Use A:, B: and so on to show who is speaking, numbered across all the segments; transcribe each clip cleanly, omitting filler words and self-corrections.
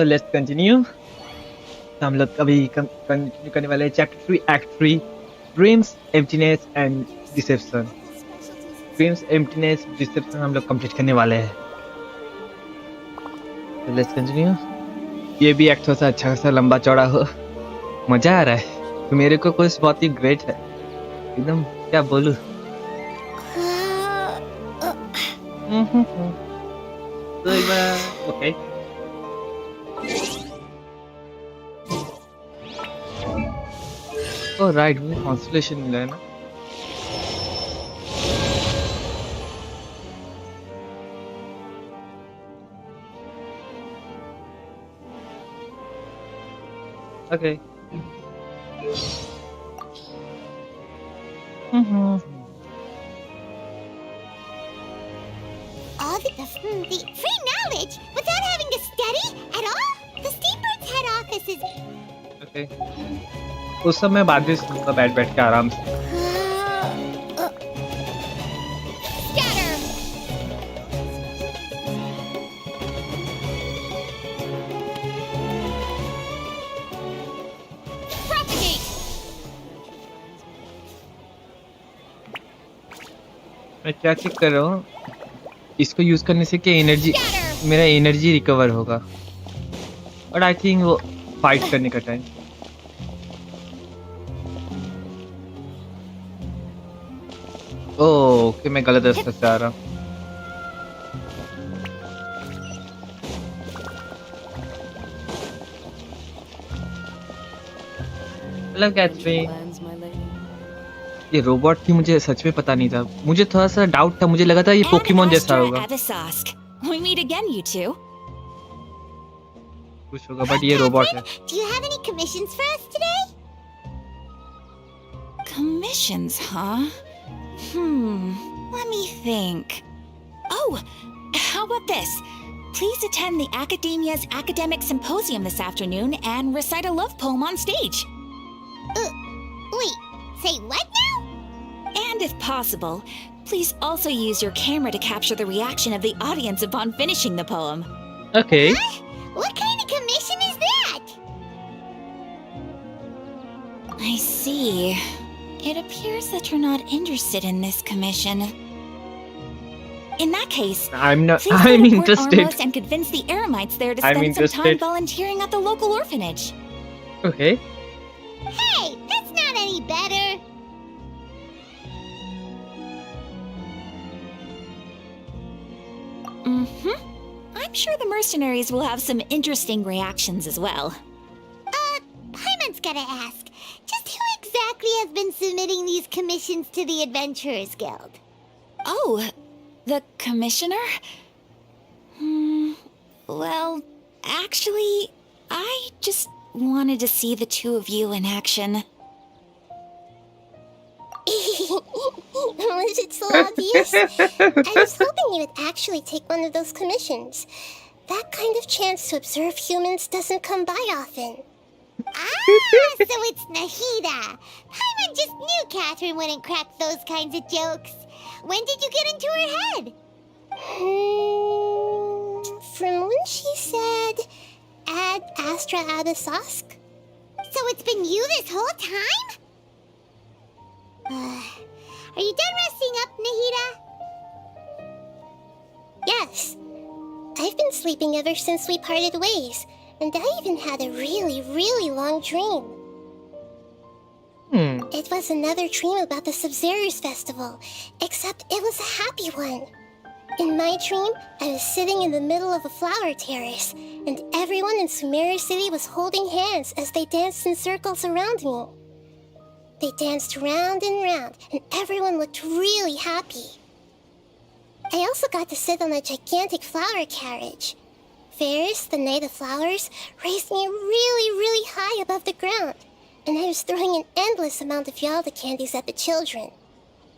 A: So let's continue. तो हम लोग अभी कंटिन्यू करने वाले हैं chapter 3 act 3 dreams emptiness and deception. Dreams emptiness deception हम लोग कंप्लीट करने वाले हैं। तो लेट्स कंटिन्यू। ये भी एक्ट थोड़ा सा अच्छा खासा लंबा चौड़ा हो, मजा आ रहा है। तो मेरे को कुछ बहुत ही ग्रेट है एकदम, क्या बोलूं। तो एक बार ओके ओ राइट, मुझे कॉन्स्टलेशन मिला है ना। Okay
B: All the free knowledge without having to study at all? The Steamboat's head office is...
A: okay उस समय बाद में सुनूंगा बैठ बैठ के आराम से।
B: Scatter! Propagate!
A: मैं क्या चेक कर रहा हूँ, इसको यूज करने से क्या एनर्जी, मेरा एनर्जी रिकवर होगा। और आई थिंक वो फाइट करने का टाइम। ओके मैं गलत रास्ते से आ रहा हूँ। Hello Catherine. ये रोबोट थी, मुझे सच में पता नहीं था। मुझे थोड़ा सा डाउट था, मुझे लगा था ये पोकेमोन जैसा होगा
C: We meet again, you two.
A: कुछ होगा, बट ये रोबोट है।
B: Do you have any commissions for us today?
C: Commissions, huh? Let me think. Oh, how about this? Please attend the Academia's Academic Symposium this afternoon and recite a love poem on stage.
B: Wait, say what now?
C: And if possible, please also use your camera to capture the reaction of the audience upon finishing the poem.
A: Okay.
B: What kind of commission is that?
C: I see. It appears that you're not interested in this commission. In that case,
A: I'm not.
C: please
A: I'm
C: go to Port
A: interested.
C: Ormos and convince the Eremites there to
A: I'm
C: spend some time
A: interested.
C: volunteering at the local orphanage.
A: Okay.
B: Hey, that's not any better.
C: I'm sure the mercenaries will have some interesting reactions as well.
B: Paimon's gotta ask, just who exactly has been submitting these commissions to the Adventurers Guild?
C: Oh, the commissioner? Well, actually, I just wanted to see the two of you in action.
B: Was it so obvious? I was hoping you would actually take one of those commissions. That kind of chance to observe humans doesn't come by often. So it's Nahida. Paimon just knew Catherine wouldn't crack those kinds of jokes. When did you get into her head? From when she said, Ad Astra Abyssosque. So it's been you this whole time? Are you done resting up, Nahida? Yes. I've been sleeping ever since we parted ways, and I even had a really, really long dream. It was another dream about the Sub-Zerus Festival, except it was a happy one. In my dream, I was sitting in the middle of a flower terrace, and everyone in Sumeru City was holding hands as they danced in circles around me. They danced round and round, and everyone looked really happy. I also got to sit on a gigantic flower carriage. Ferris, the Knight of Flowers, raised me really, really high above the ground, and I was throwing an endless amount of Yalda candies at the children.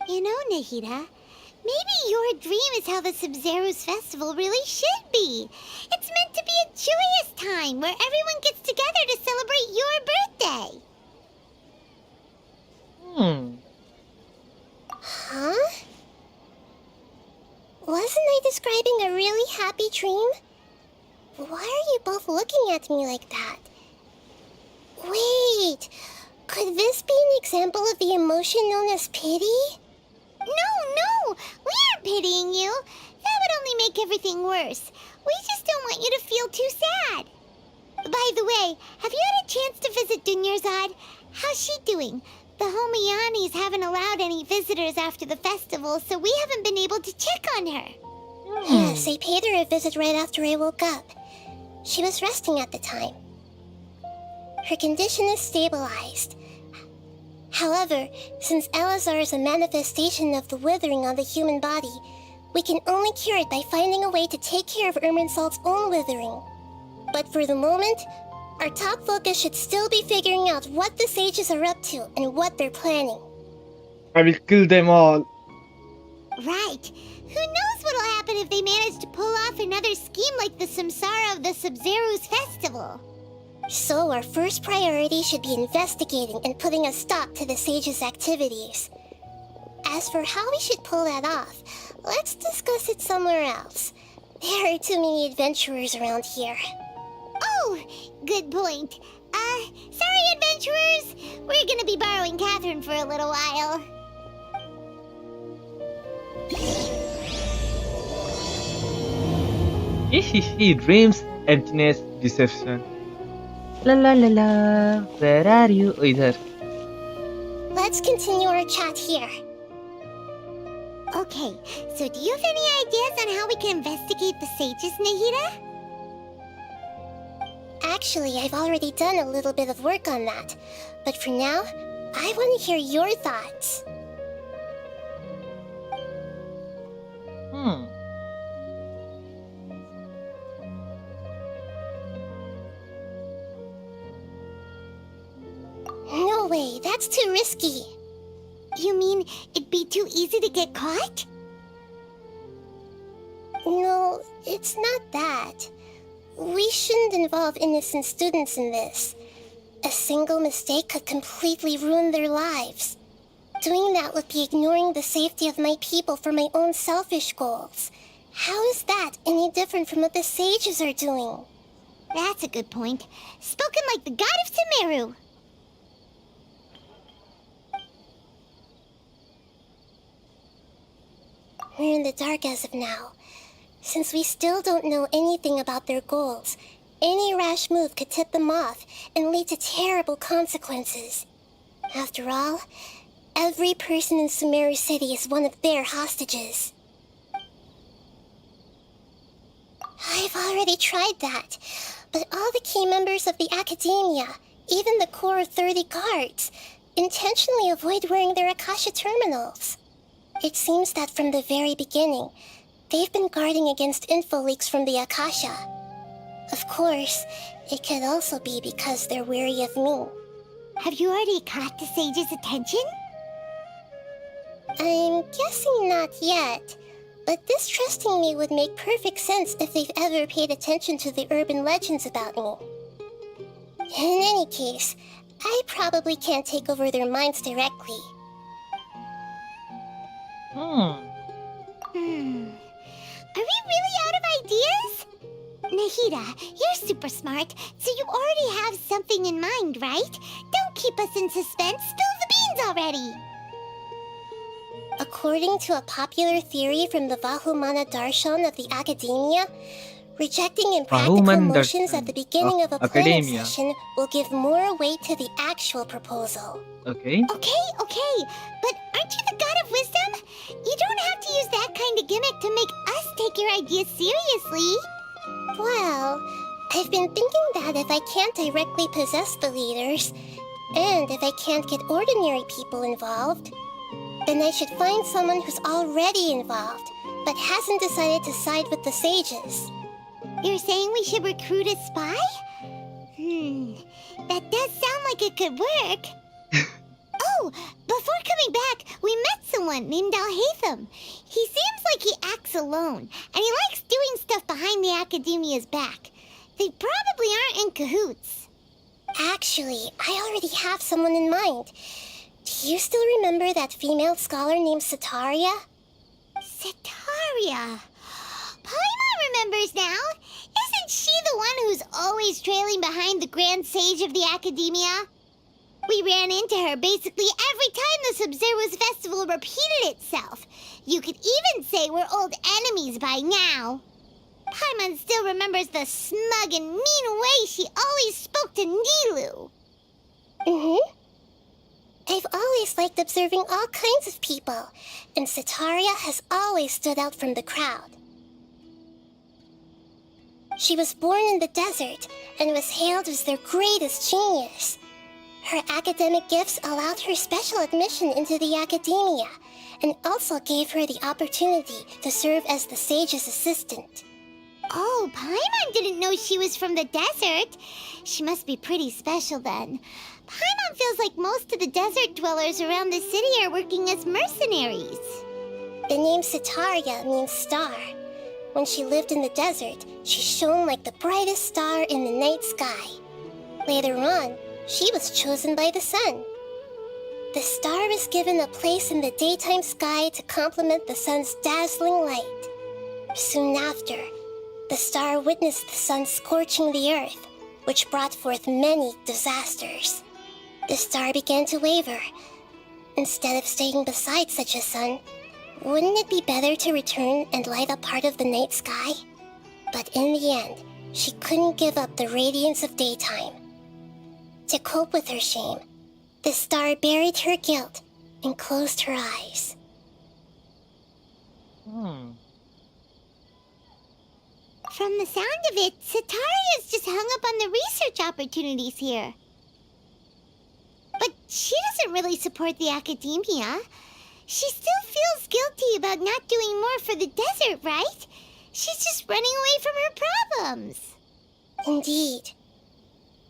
B: You know, Nahida, maybe your dream is how the Sub-Zerus Festival really should be. It's meant to be a joyous time where everyone gets together to celebrate your birthday. Huh? Wasn't I describing a really happy dream? Why are you both looking at me like that? Wait, could this be an example of the emotion known as pity?
D: No, we aren't pitying you. That would only make everything worse. We just don't want you to feel too sad. By the way, have you had a chance to visit Dunyarzad? How's she doing? The Homiyanis haven't allowed any visitors after the festival, so we haven't been able to check on her.
B: Yes, I paid her a visit right after I woke up. She was resting at the time. Her condition is stabilized. However, since Elazar is a manifestation of the withering on the human body, we can only cure it by finding a way to take care of Irminsul's own withering. But for the moment, our top focus should still be figuring out what the sages are up to and what they're planning.
A: I will kill them all.
D: Right. Who knows what'll happen if they manage to pull off another scheme like the Samsara of the Sub-Zero's festival?
B: So our first priority should be investigating and putting a stop to the sages' activities. As for how we should pull that off, let's discuss it somewhere else. There are too many adventurers around here.
D: Oh, good point. Sorry, adventurers. We're gonna be borrowing Catherine for a little while.
A: Dreams, emptiness, deception. La la la la. Where are you? Oh, इधर.
B: Let's continue our chat here.
D: Okay, so do you have any ideas on how we can investigate the sages, Nahida?
B: Actually, I've already done a little bit of work on that. But for now, I want to hear your thoughts. No way, that's too risky.
D: You mean it'd be too easy to get caught?
B: No, it's not that. We shouldn't involve innocent students in this. A single mistake could completely ruin their lives. Doing that would be ignoring the safety of my people for my own selfish goals. How is that any different from what the sages are doing?
D: That's a good point. Spoken like the god of Sumeru.
B: We're in the dark as of now. Since we still don't know anything about their goals, any rash move could tip them off and lead to terrible consequences. After all, every person in Sumeru City is one of their hostages. I've already tried that, but all the key members of the Academia, even the core 30 guards, intentionally avoid wearing their Akasha terminals. It seems that from the very beginning, they've been guarding against info leaks from the Akasha. Of course, it could also be because they're wary of me.
D: Have you already caught the sage's attention?
B: I'm guessing not yet, but distrusting me would make perfect sense if they've ever paid attention to the urban legends about me. In any case, I probably can't take over their minds directly.
D: Are we really out of ideas? Nahida, you're super smart, so you already have something in mind, right? Don't keep us in suspense. Spill the beans already.
B: According to a popular theory from the Vahumana Darshan of the Academia, rejecting impractical
A: Vahuman
B: motions
A: Darshan
B: at the beginning of a planning
A: Academia.
B: session will give more weight to the actual proposal.
A: Okay.
D: Okay, but aren't you the god of wisdom? You don't have to use that kind of gimmick to make us take your ideas seriously.
B: Well, I've been thinking that if I can't directly possess the leaders, and if I can't get ordinary people involved, then I should find someone who's already involved, but hasn't decided to side with the sages.
D: You're saying we should recruit a spy? That does sound like it could work. Oh, before coming back, we met someone named Alhaitham. He seems like he acts alone, and he likes doing stuff behind the Academia's back. They probably aren't in cahoots.
B: Actually, I already have someone in mind. Do you still remember that female scholar named Sataria?
D: Sataria. Paimon remembers now. Isn't Isn't she the one who's always trailing behind the Grand Sage of the Academia? We ran into her basically every time the Sub-Zero's festival repeated itself. You could even say we're old enemies by now. Paimon still remembers the smug and mean way she always spoke to Nilou.
B: I've always liked observing all kinds of people, and Setaria has always stood out from the crowd. She was born in the desert and was hailed as their greatest genius. Her academic gifts allowed her special admission into the academia, and also gave her the opportunity to serve as the sage's assistant.
D: Oh, Paimon didn't know she was from the desert. She must be pretty special then. Paimon feels like most of the desert dwellers around the city are working as mercenaries.
B: The name Setaria means star. When she lived in the desert, she shone like the brightest star in the night sky. Later on, she was chosen by the sun. The star was given a place in the daytime sky to complement the sun's dazzling light. Soon after, the star witnessed the sun scorching the earth, which brought forth many disasters. The star began to waver. Instead of staying beside such a sun, wouldn't it be better to return and light up part of the night sky? But in the end, she couldn't give up the radiance of daytime. To cope with her shame, the star buried her guilt and closed her eyes.
D: From the sound of it, Setaria's just hung up on the research opportunities here. But she doesn't really support the academia. She still feels guilty about not doing more for the desert, right? She's just running away from her problems.
B: Indeed.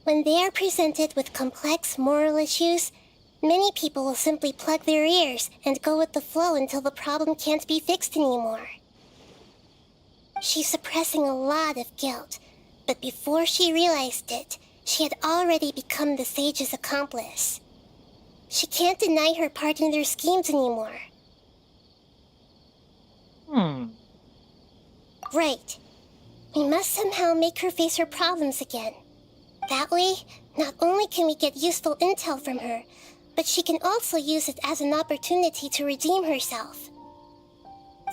B: When they are presented with complex moral issues, many people will simply plug their ears and go with the flow until the problem can't be fixed anymore. She's suppressing a lot of guilt, but before she realized it, she had already become the sage's accomplice. She can't deny her part in their schemes anymore. Right. We must somehow make her face her problems again. That way, not only can we get useful intel from her, but she can also use it as an opportunity to redeem herself.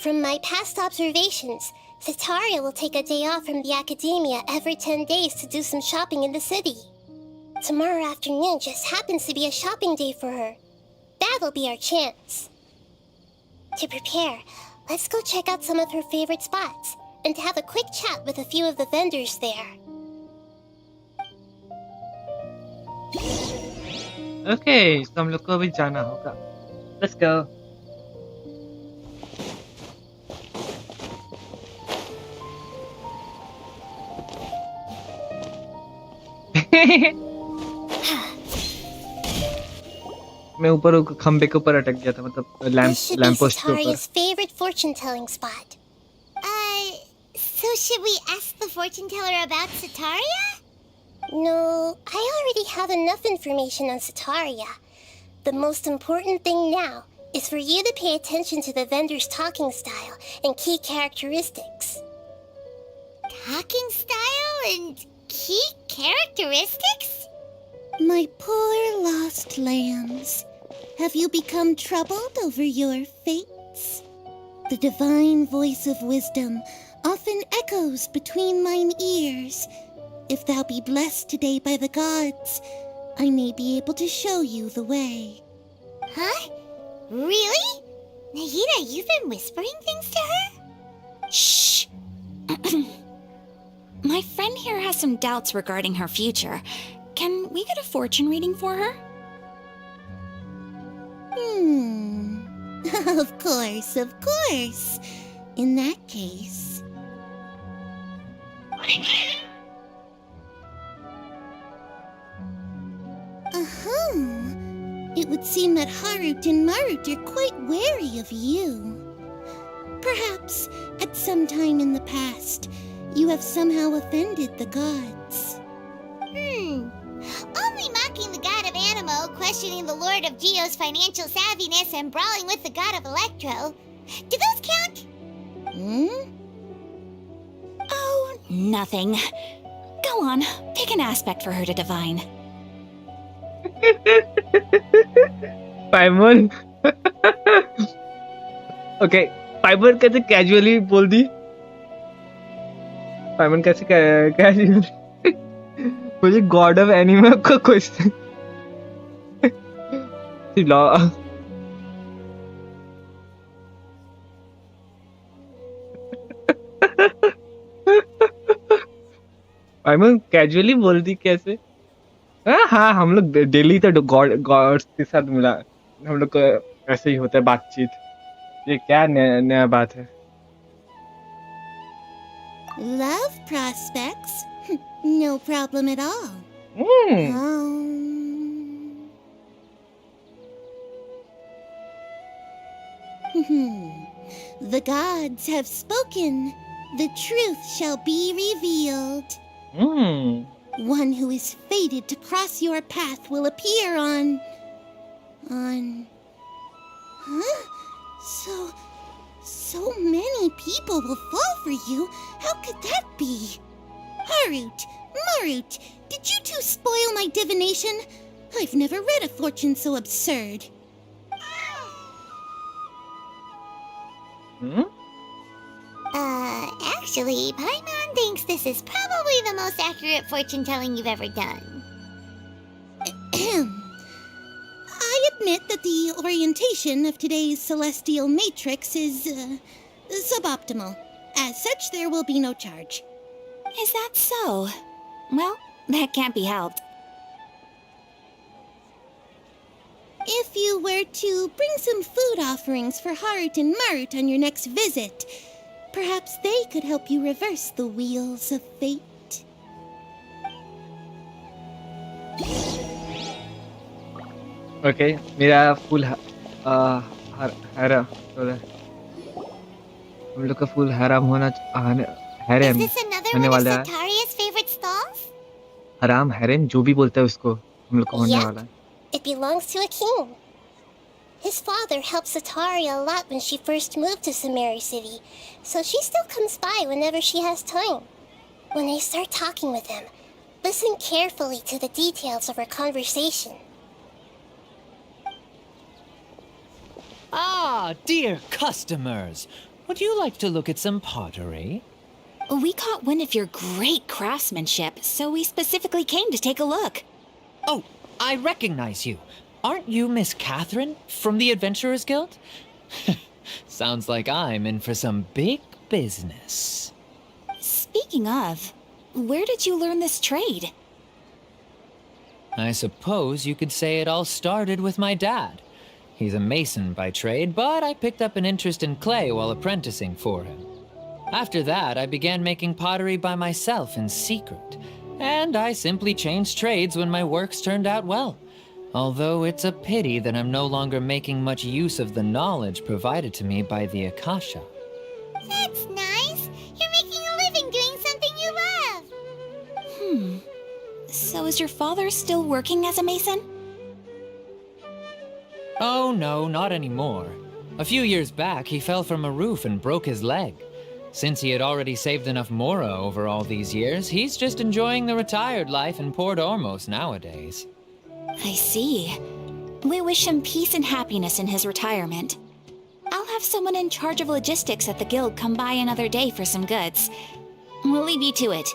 B: From my past observations, Setaria will take a day off from the academia every 10 days to do some shopping in the city. Tomorrow afternoon just happens to be a shopping day for her. That'll be our chance. To prepare, let's go check out some of her favorite spots and have a quick chat with a few of the vendors there.
A: Okay, so हम लोग को अभी जाना होगा. Let's go. मैं ऊपर खंबे के ऊपर अटक गया था, मतलब लैंप पोस्ट के ऊपर.
B: Setaria's favorite fortune-telling spot.
D: So should we ask the fortune teller about Setaria?
B: No, I already have enough information on Setaria. The most important thing now is for you to pay attention to the vendor's talking style and key characteristics.
D: Talking style and key characteristics?
E: My poor lost lambs, have you become troubled over your fates? The divine voice of wisdom often echoes between mine ears. If thou be blessed today by the gods, I may be able to show you the way.
D: Huh? Really? Nahida, you've been whispering things to her?
C: Shh! My friend here has some doubts regarding her future. Can we get a fortune reading for her?
E: Of course, of course. In that case... It would seem that Harut and Marut are quite wary of you. Perhaps, at some time in the past, you have somehow offended the gods.
D: Only mocking the god of Animo, questioning the lord of Geo's financial savviness, and brawling with the god of Electro. Do those count?
C: Oh, Nothing. Go on, pick an aspect for her to divine.
A: Paimon okay Paimon कैसे casually बोल दी Paimon कैसे casually मुझे god of Anemo का question Paimon casually बोल दी कैसे हाँ हम लोग डेली तो गॉड्स के साथ मिला हम लोग को ऐसे ही होता है बातचीत ये क्या नया बात है
E: Love prospects? No problem at all. The gods have spoken. The truth shall be revealed. One who is fated to cross your path will appear on... Huh? So many people will fall for you. How could that be? Harut, Marut, did you two spoil my divination? I've never read a fortune so absurd.
D: Actually, Paimon thinks this is probably the most accurate fortune telling you've ever done.
E: I admit that the orientation of today's celestial matrix is suboptimal. As such, there will be no charge.
C: Is that so? Well, that can't be helped.
E: If you were to bring some food offerings for Harut and Marut on your next visit, perhaps they could help you reverse the wheels of fate.
A: Okay मेरा full हरा हम लोग का full हराम होना
D: Is this another one of Sataria's favorite stalls?
A: हराम harem जो भी बोलता है उसको हम लोग को होने
B: Yep.
A: वाला है
B: It belongs to a king. His father helped Sataria a lot when she first moved to Samari City, so she still comes by whenever she has time. When I start talking with him, listen carefully to the details of our conversation.
F: Ah, dear customers, would you like to look at some pottery?
C: We caught wind of your great craftsmanship, so we specifically came to take a look.
F: Oh, I recognize you. Aren't you Miss Catherine from the Adventurers Guild? Sounds like I'm in for some big business.
C: Speaking of, where did you learn this trade?
F: I suppose you could say it all started with my dad. He's a mason by trade, but I picked up an interest in clay while apprenticing for him. After that, I began making pottery by myself in secret, and I simply changed trades when my works turned out well. Although it's a pity that I'm no longer making much use of the knowledge provided to me by the Akasha.
D: That's nice. You're making a living doing something you love.
C: So is your father still working as a mason?
F: Oh no, not anymore. A few years back, he fell from a roof and broke his leg. Since he had already saved enough Mora over all these years, he's just enjoying the retired life in Port Ormos nowadays.
C: I see. We wish him peace and happiness in his retirement. I'll have someone in charge of logistics at the guild come by another day for some goods. We'll leave you to it.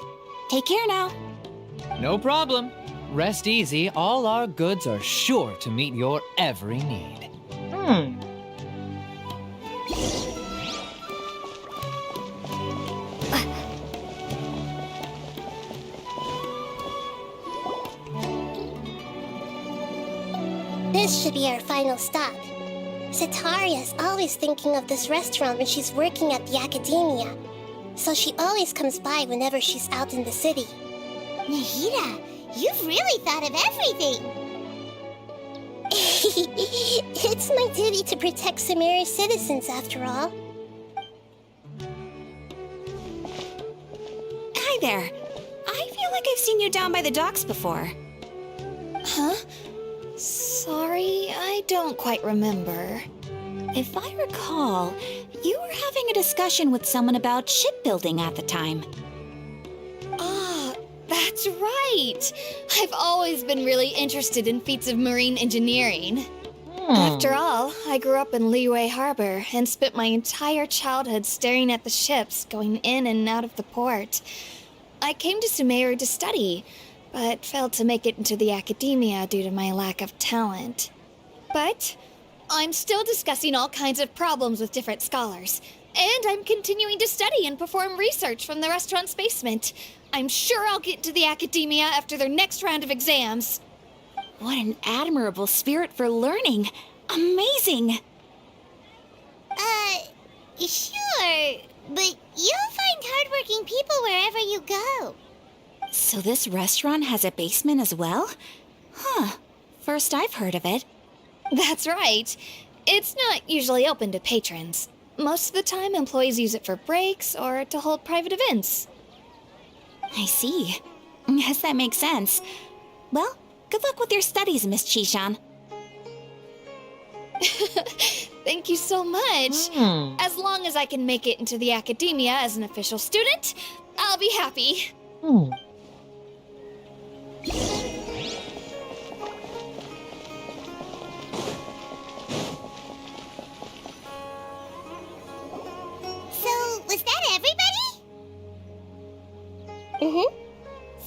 C: Take care now.
F: No problem. Rest easy, all our goods are sure to meet your every need.
B: This should be our final stop. Sataria is always thinking of this restaurant when she's working at the academia, so she always comes by whenever she's out in the city.
D: Nahida, you've really thought of everything.
B: It's my duty to protect Samari's citizens, after all.
C: Hi there. I feel like I've seen you down by the docks before.
G: Huh? Sorry, I don't quite remember.
C: If I recall, you were having a discussion with someone about shipbuilding at the time.
G: That's right! I've always been really interested in feats of marine engineering. After all, I grew up in Liyue Harbor and spent my entire childhood staring at the ships going in and out of the port. I came to Sumeru to study, but failed to make it into the academia due to my lack of talent. But I'm still discussing all kinds of problems with different scholars, and I'm continuing to study and perform research from the restaurant's basement. I'm sure I'll get into the academia after their next round of exams.
C: What an admirable spirit for learning. Amazing.
D: Sure, but you'll find hardworking people wherever you go.
C: So this restaurant has a basement as well? Huh. First I've heard of it.
G: That's right. It's not usually open to patrons. Most of the time, employees use it for breaks or to hold private events.
C: I see. Yes, that makes sense. Well, good luck with your studies, Miss Chishan.
G: Thank you so much. As long as I can make it into the academia as an official student, I'll be happy.
D: So, was that everybody?
B: Mm-hmm.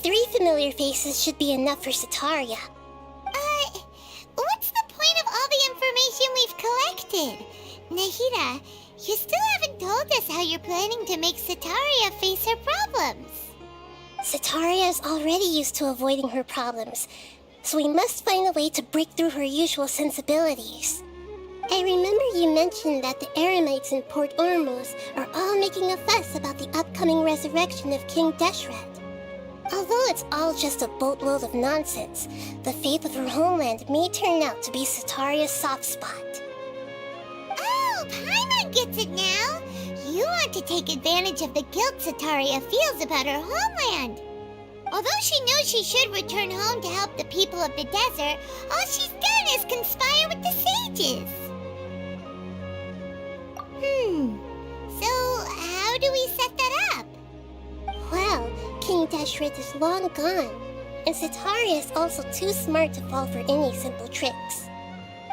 B: 3 familiar faces should be enough for Sataria.
D: What's the point of all the information we've collected? Nahida, you still haven't told us how you're planning to make Sataria face her problems.
B: Sataria is already used to avoiding her problems, so we must find a way to break through her usual sensibilities. I remember you mentioned that the Eremites in Port Ormuz are all making a fuss about the upcoming resurrection of King Deshret. Although it's all just a boatload of nonsense, the fate of her homeland may turn out to be Sataria's soft spot.
D: Oh, Paimon gets it now. You want to take advantage of the guilt Sataria feels about her homeland. Although she knows she should return home to help the people of the desert, all she's done is conspire with the sages. So how do we set that up?
B: Well, King Deshret is long gone, and Sataria is also too smart to fall for any simple tricks.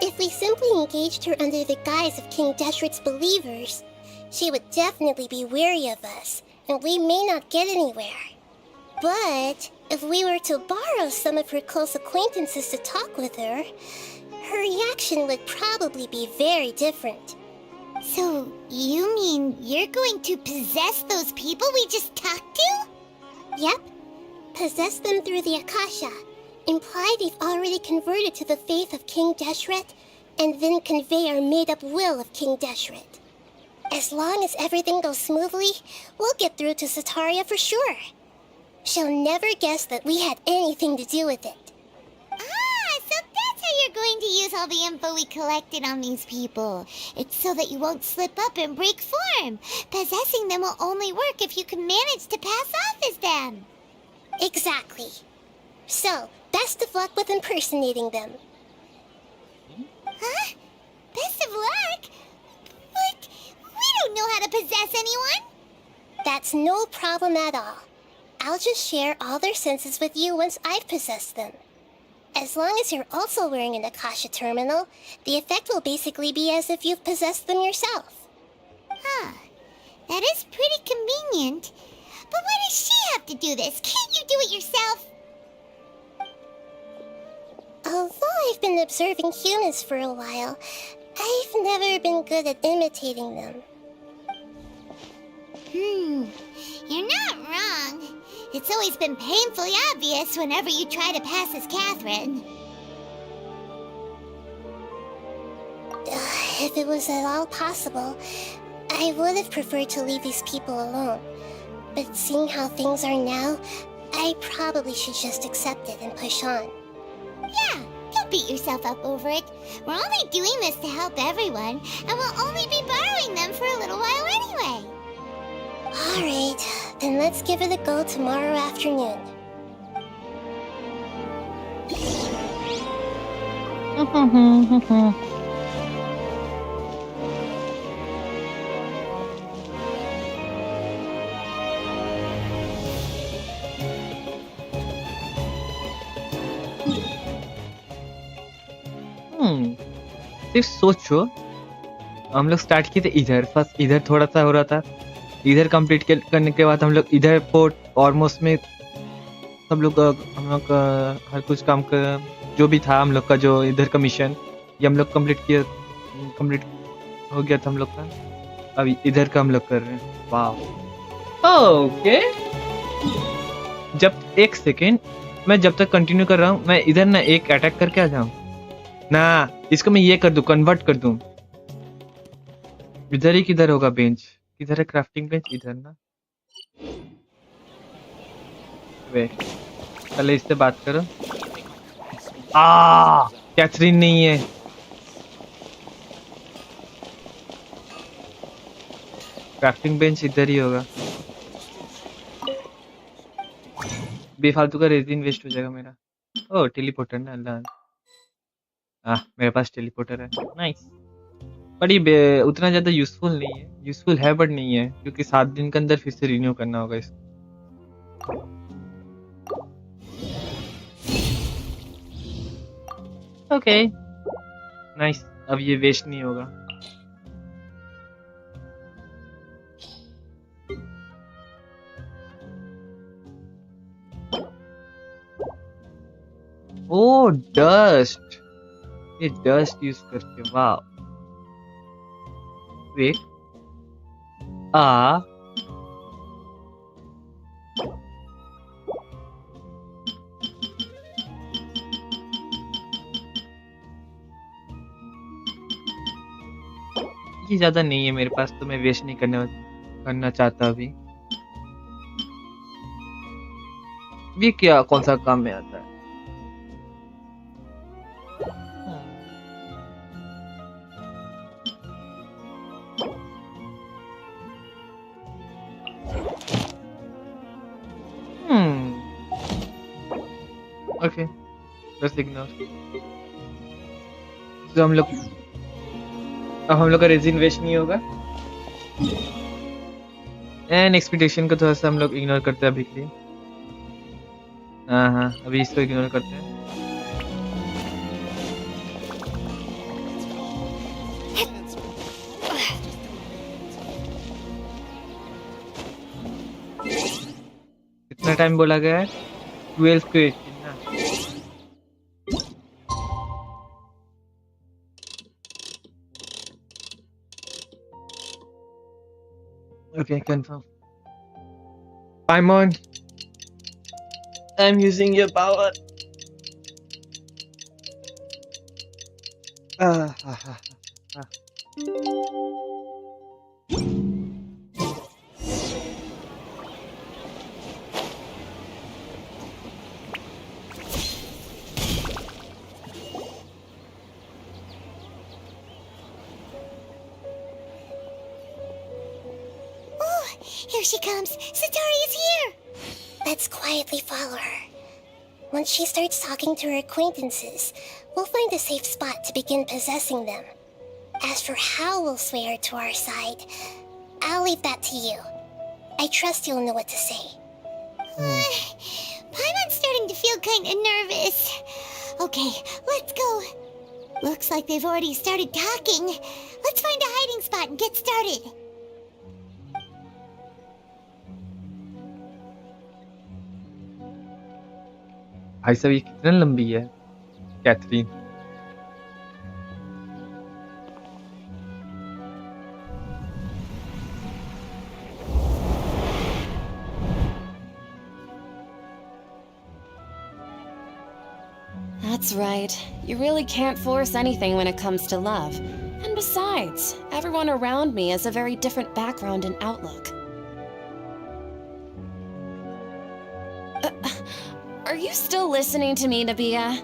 B: If we simply engaged her under the guise of King Deshret's believers, she would definitely be wary of us, and we may not get anywhere. But if we were to borrow some of her close acquaintances to talk with her, her reaction would probably be very different.
D: So, you mean you're going to possess those people we just talked to?
B: Yep. Possess them through the Akasha. Imply they've already converted to the faith of King Deshret, and then convey our made-up will of King Deshret. As long as everything goes smoothly, we'll get through to Sataria for sure. She'll never guess that we had anything to do with it.
D: So that's how you're going to use all the info we collected on these people. It's so that you won't slip up and break form. Possessing them will only work if you can manage to pass off as them.
B: Exactly. So, best of luck with impersonating them.
D: Huh? Best of luck? But we don't know how to possess anyone.
B: That's no problem at all. I'll just share all their senses with you once I've possessed them. As long as you're also wearing an Akasha terminal, the effect will basically be as if you've possessed them yourself.
D: Huh. That is pretty convenient. But why does she have to do this? Can't you do it yourself?
B: Although I've been observing humans for a while, I've never been good at imitating them.
D: You're not wrong. It's always been painfully obvious whenever you try to pass as Catherine.
B: If it was at all possible, I would have preferred to leave these people alone. But seeing how things are now, I probably should just accept it and push on.
D: Yeah, don't beat yourself up over it. We're only doing this to help everyone, and we'll only be borrowing them for a little while anyway.
B: Alright, then let's give it a go tomorrow afternoon.
A: सिर्फ सोचो, हम लोग start किए थे इधर, first इधर थोड़ा सा हो रहा था, इधर कंप्लीट करने के बाद हम लोग इधर पोर्ट ऑलमोस्ट में सब लोग हम लोग हर कुछ काम का जो भी था हम लोग का, जो इधर का मिशन ये हम लोग कंप्लीट हो गया था हम लोग का। अभी इधर का हम लोग कर रहे हैं। वाह, ओके। जब एक सेकेंड, मैं जब तक कंटिन्यू कर रहा हूँ, मैं इधर ना एक अटैक करके आ जाऊं ना, इसको मैं ये कर दूं, कन्वर्ट कर दूं। इधर ही किधर होगा बेंच, किधर है क्राफ्टिंग बेंच? इधर ना। वे पहले इससे बात करो। कैथरीन नहीं है। क्राफ्टिंग बेंच इधर ही होगा। बेफालतू का रेजिन वेस्ट हो जाएगा मेरा। ओह, टेलीपोर्टर ना, अल्लाह। मेरे पास टेलीपोर्टर है, नाइस। पर ये उतना ज्यादा यूजफुल नहीं है, यूजफुल है बट नहीं है, क्योंकि 7 दिन के अंदर फिर से रिन्यू करना होगा इसको। Okay, nice. अब ये वेस्ट नहीं होगा। ओ डस्ट, ये डस्ट यूज करके, वाह। वेट, ये ज्यादा नहीं है मेरे पास, तो मैं वेस्ट नहीं करना चाहता अभी। ये क्या, कौन सा काम में आता है? ओके, बस इग्नोर। तो अब हम लोग का रेजिन वेस्ट नहीं होगा। एंड एक्सपेक्टेशन को थोड़ा सा हम लोग इग्नोर करते हैं अभी के लिए। हाँ, अभी इसको इग्नोर करते हैं। कितना टाइम बोला गया है? 12 to 18 ना। Okay, confirm. Paimon, I'm using your power.
B: Here she comes! Satori is here! Let's quietly follow her. Once she starts talking to her acquaintances, we'll find a safe spot to begin possessing them. As for how we'll sway her to our side, I'll leave that to you. I trust you'll know what to say.
D: Paimon's starting to feel kind of nervous. Okay, let's go. Looks like they've already started talking. Let's find a hiding spot and get started.
A: भाई साहब, ये कितना लंबी है Catherine.
H: That's right. You really can't force anything when it comes to love. And besides, everyone around me has a very different background and outlook. Are you still listening to me, Nabia?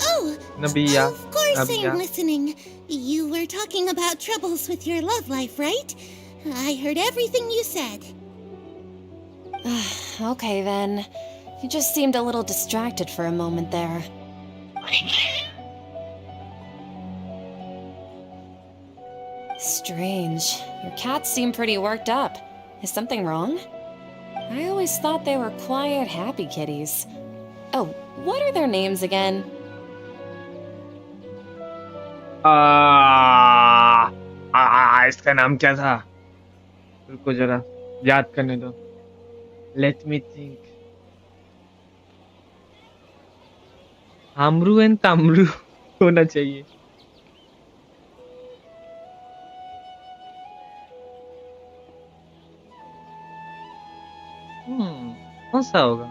E: Oh,
A: Nabia,
E: of course
A: Nabia.
E: I'm listening. You were talking about troubles with your love life, right? I heard everything you said.
H: Okay then. You just seemed a little distracted for a moment there. Strange. Your cats seem pretty worked up. Is something wrong? I always thought they were quiet, happy kitties. Oh, what are their names again?
A: इसका नाम क्या था? रुको जरा याद करने दो. Let me think. हामरू and तामरू होना चाहिए. कौन सा होगा?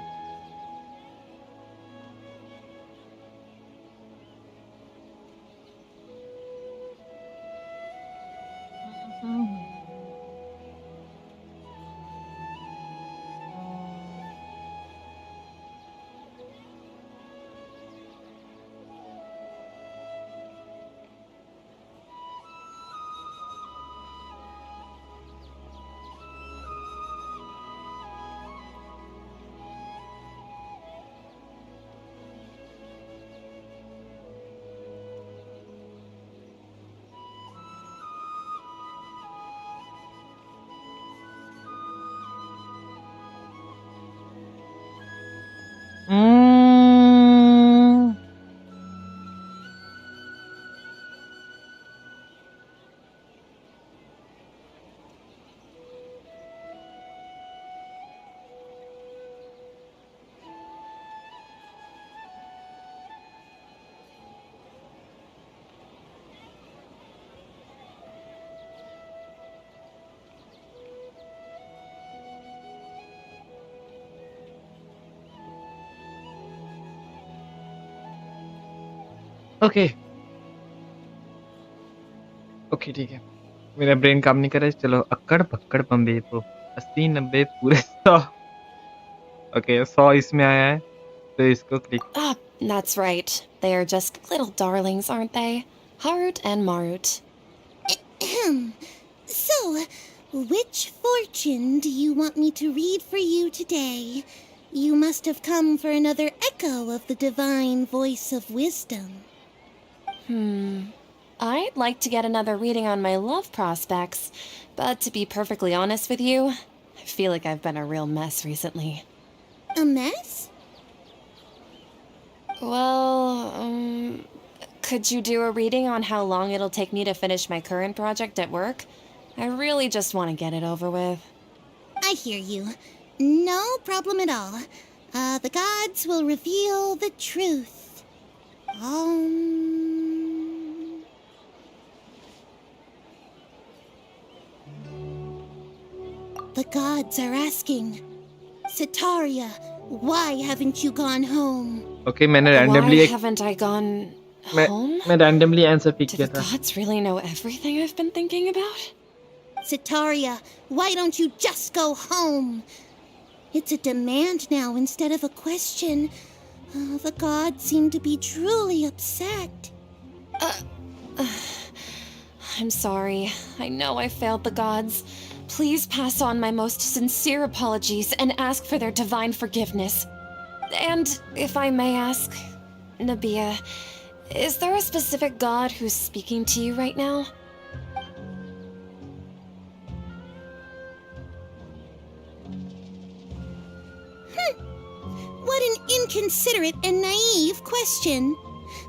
A: ओके ओके ठीक है. मेरा ब्रेन काम नहीं कर रहा है. चलो अक्कड़ पक्कड़ बम्बे तो 80 90 पूरे 100. ओके 100 इसमें आया है तो इसको click.
H: Ah, that's right. They are just little darlings, aren't they? Harut and Marut.
E: So, which fortune do you want me to read for you today? You must have come for another echo of the divine voice of wisdom.
H: I'd like to get another reading on my love prospects, but to be perfectly honest with you, I feel like I've been a real mess recently.
E: A mess?
H: Well, could you do a reading on how long it'll take me to finish my current project at work? I really just want to get it over with.
E: I hear you. No problem at all. The gods will reveal the truth. The gods are asking, Sitaria, why haven't you gone home?
A: Okay मैंने randomly
H: Why
A: एक
H: haven't I gone home?
A: मैं randomly answer pick
H: Do
A: किया
H: the
A: था.
H: gods really know everything I've been thinking about?
E: Sitaria, why don't you just go home? It's a demand now instead of a question. The gods seem to be truly upset.
H: I'm sorry. I know I failed the gods. Please pass on my most sincere apologies and ask for their divine forgiveness. And if I may ask, Nabia, is there a specific god who's speaking to you right now?
E: What an inconsiderate and naive question.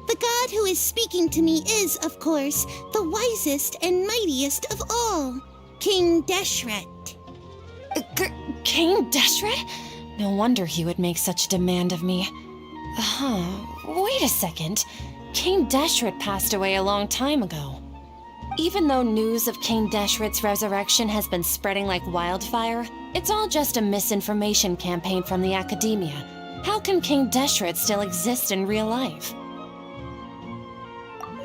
E: The god who is speaking to me is, of course, the wisest and mightiest of all, King Deshret.
H: King Deshret? No wonder he would make such a demand of me. Wait a second. King Deshret passed away a long time ago. Even though news of King Deshret's resurrection has been spreading like wildfire, it's all just a misinformation campaign from the academia. How can King Deshret still exist in real life?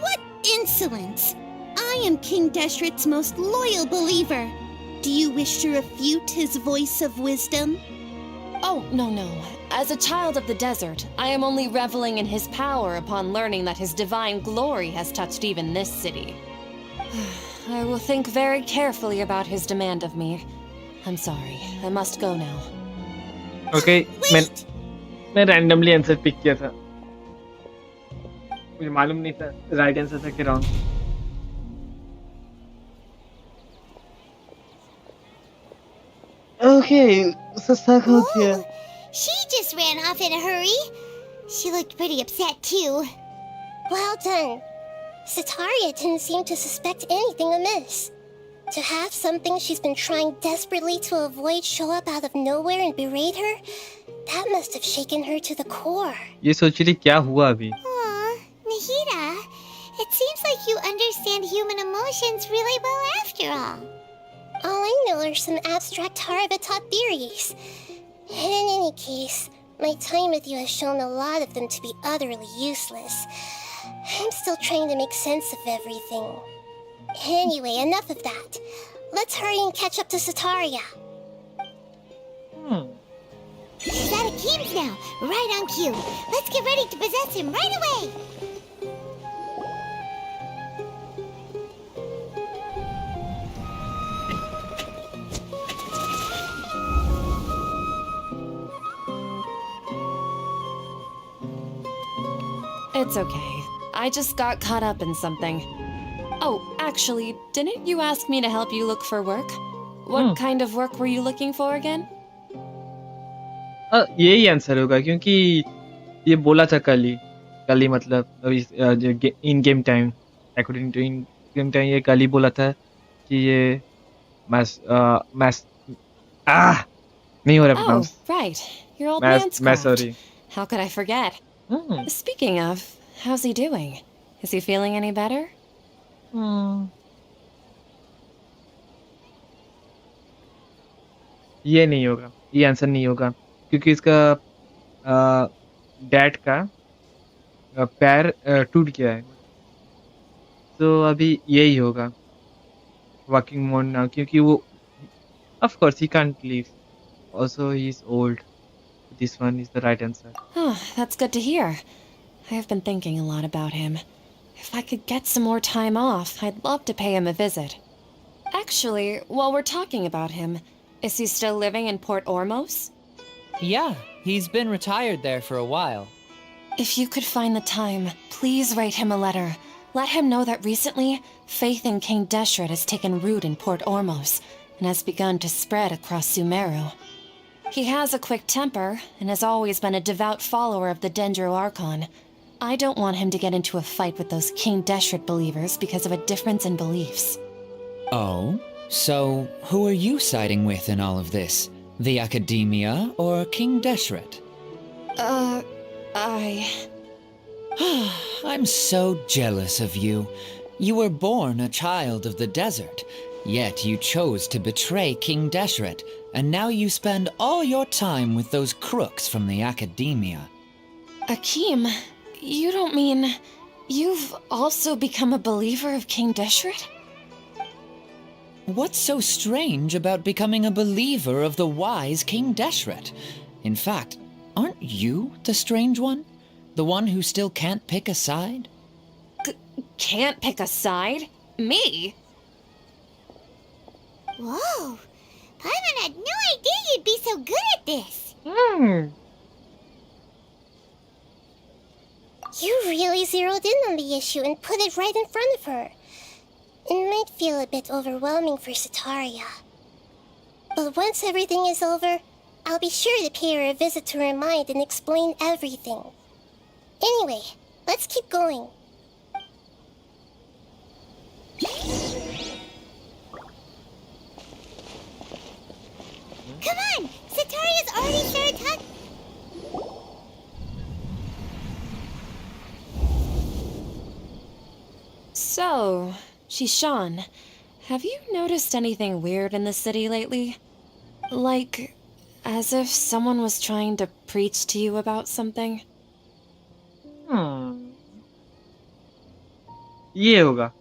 E: What insolence! I am King Deshret's most loyal believer. Do you wish to refute his voice of wisdom?
H: Oh, no. As a child of the desert, I am only reveling in his power upon learning that his divine glory has touched even this city. I will think very carefully about his demand of me. I'm sorry, I must go now.
A: Okay मैं randomly answer pick किया था. मुझे मालूम नहीं था right answer था कि wrong. Okay सस्ता हो गया.
D: She just ran off in a hurry. She looked pretty upset too.
B: Well done. Sataria didn't seem to suspect anything amiss. To have something she's been trying desperately to avoid show up out of nowhere and berate her, that must have shaken her to the core.
A: ये सोच रही क्या हुआ अभी?
D: Aw, Nahida, it seems like you understand human emotions really well after all.
B: All I know are some abstract Harava-taught theories. And in any case, my time with you has shown a lot of them to be utterly useless. I'm still trying to make sense of everything. Anyway, enough of that. Let's hurry and catch up to Sataria.
D: She's at Akeem's now, right on cue. Let's get ready to possess him right away.
H: It's okay. I just got caught up in something. Oh, actually, didn't you ask me to help you look for work? What kind of work were you looking for again?
A: यही answer होगा क्योंकि ये बोला था कल ही मतलब अभी जो in game time according to in game time ये कल ही बोला था कि ये मैस नहीं हो रहा
H: Oh,
A: pronounce
H: right. Your old
A: mess
H: man's
A: mess
H: craft.
A: Sorry
H: How could I forget? Speaking of, how's he doing? Is he feeling any better?
A: ये नहीं होगा ये आंसर नहीं होगा क्योंकि इसका डैड का पैर टूट गया है तो अभी यही होगा वर्किंग मोड नाउ क्योंकि वो of course he can't leave also he is old this one is the right answer
H: Oh, that's good to hear. I have been thinking a lot about him. If I could get some more time off, I'd love to pay him a visit. Actually, while we're talking about him, is he still living in Port Ormos?
F: Yeah, he's been retired there for a while.
H: If you could find the time, please write him a letter. Let him know that recently, faith in King Deshret has taken root in Port Ormos and has begun to spread across Sumeru. He has a quick temper and has always been a devout follower of the Dendro Archon. I don't want him to get into a fight with those King Deshret believers because of a difference in beliefs.
F: Oh? So, who are you siding with in all of this? The Academia or King Deshret? I'm so jealous of you. You were born a child of the desert, yet you chose to betray King Deshret, and now you spend all your time with those crooks from the Academia.
H: Akeem, you don't mean you've also become a believer of King Deshret?
F: What's so strange about becoming a believer of the wise King Deshret? In fact, aren't you the strange one? The one who still can't pick a side?
H: Can't pick a side? Me?
D: Whoa, Paimon had no idea you'd be so good at this.
B: You really zeroed in on the issue and put it right in front of her. It might feel a bit overwhelming for Sataria. But once everything is over, I'll be sure to pay her a visit to her mind and explain everything. Anyway, let's keep going.
D: Come on, Sataria's already started talking.
H: So, Shishan, have you noticed anything weird in the city lately? Like, as if someone was trying to preach to you about something?
A: ये होगा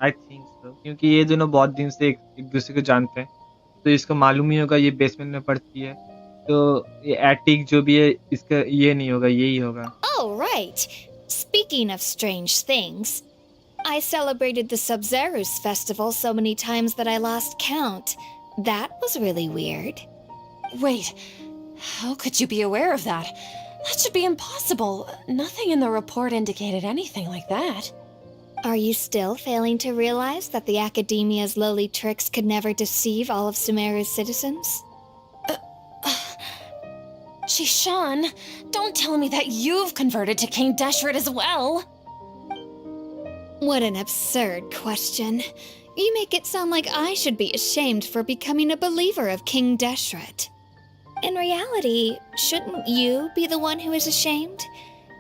A: I think so क्योंकि ये दोनों बहुत दिन से एक दूसरे को जानते हैं तो इसको मालूम ही होगा ये बेसमेंट में पड़ती है तो ये एटिक जो भी है इसका ये नहीं होगा यही होगा
G: Oh, right. Speaking of strange things, I celebrated the Sub-Zerus festival so many times that I lost count. That was really weird.
H: Wait, how could you be aware of that? That should be impossible. Nothing in the report indicated anything like that.
G: Are you still failing to realize that the Academia's lowly tricks could never deceive all of Sumeru's citizens?
H: Shishan, don't tell me that you've converted to King Deshret as well.
G: What an absurd question. You make it sound like I should be ashamed for becoming a believer of King Deshret. In reality, shouldn't you be the one who is ashamed?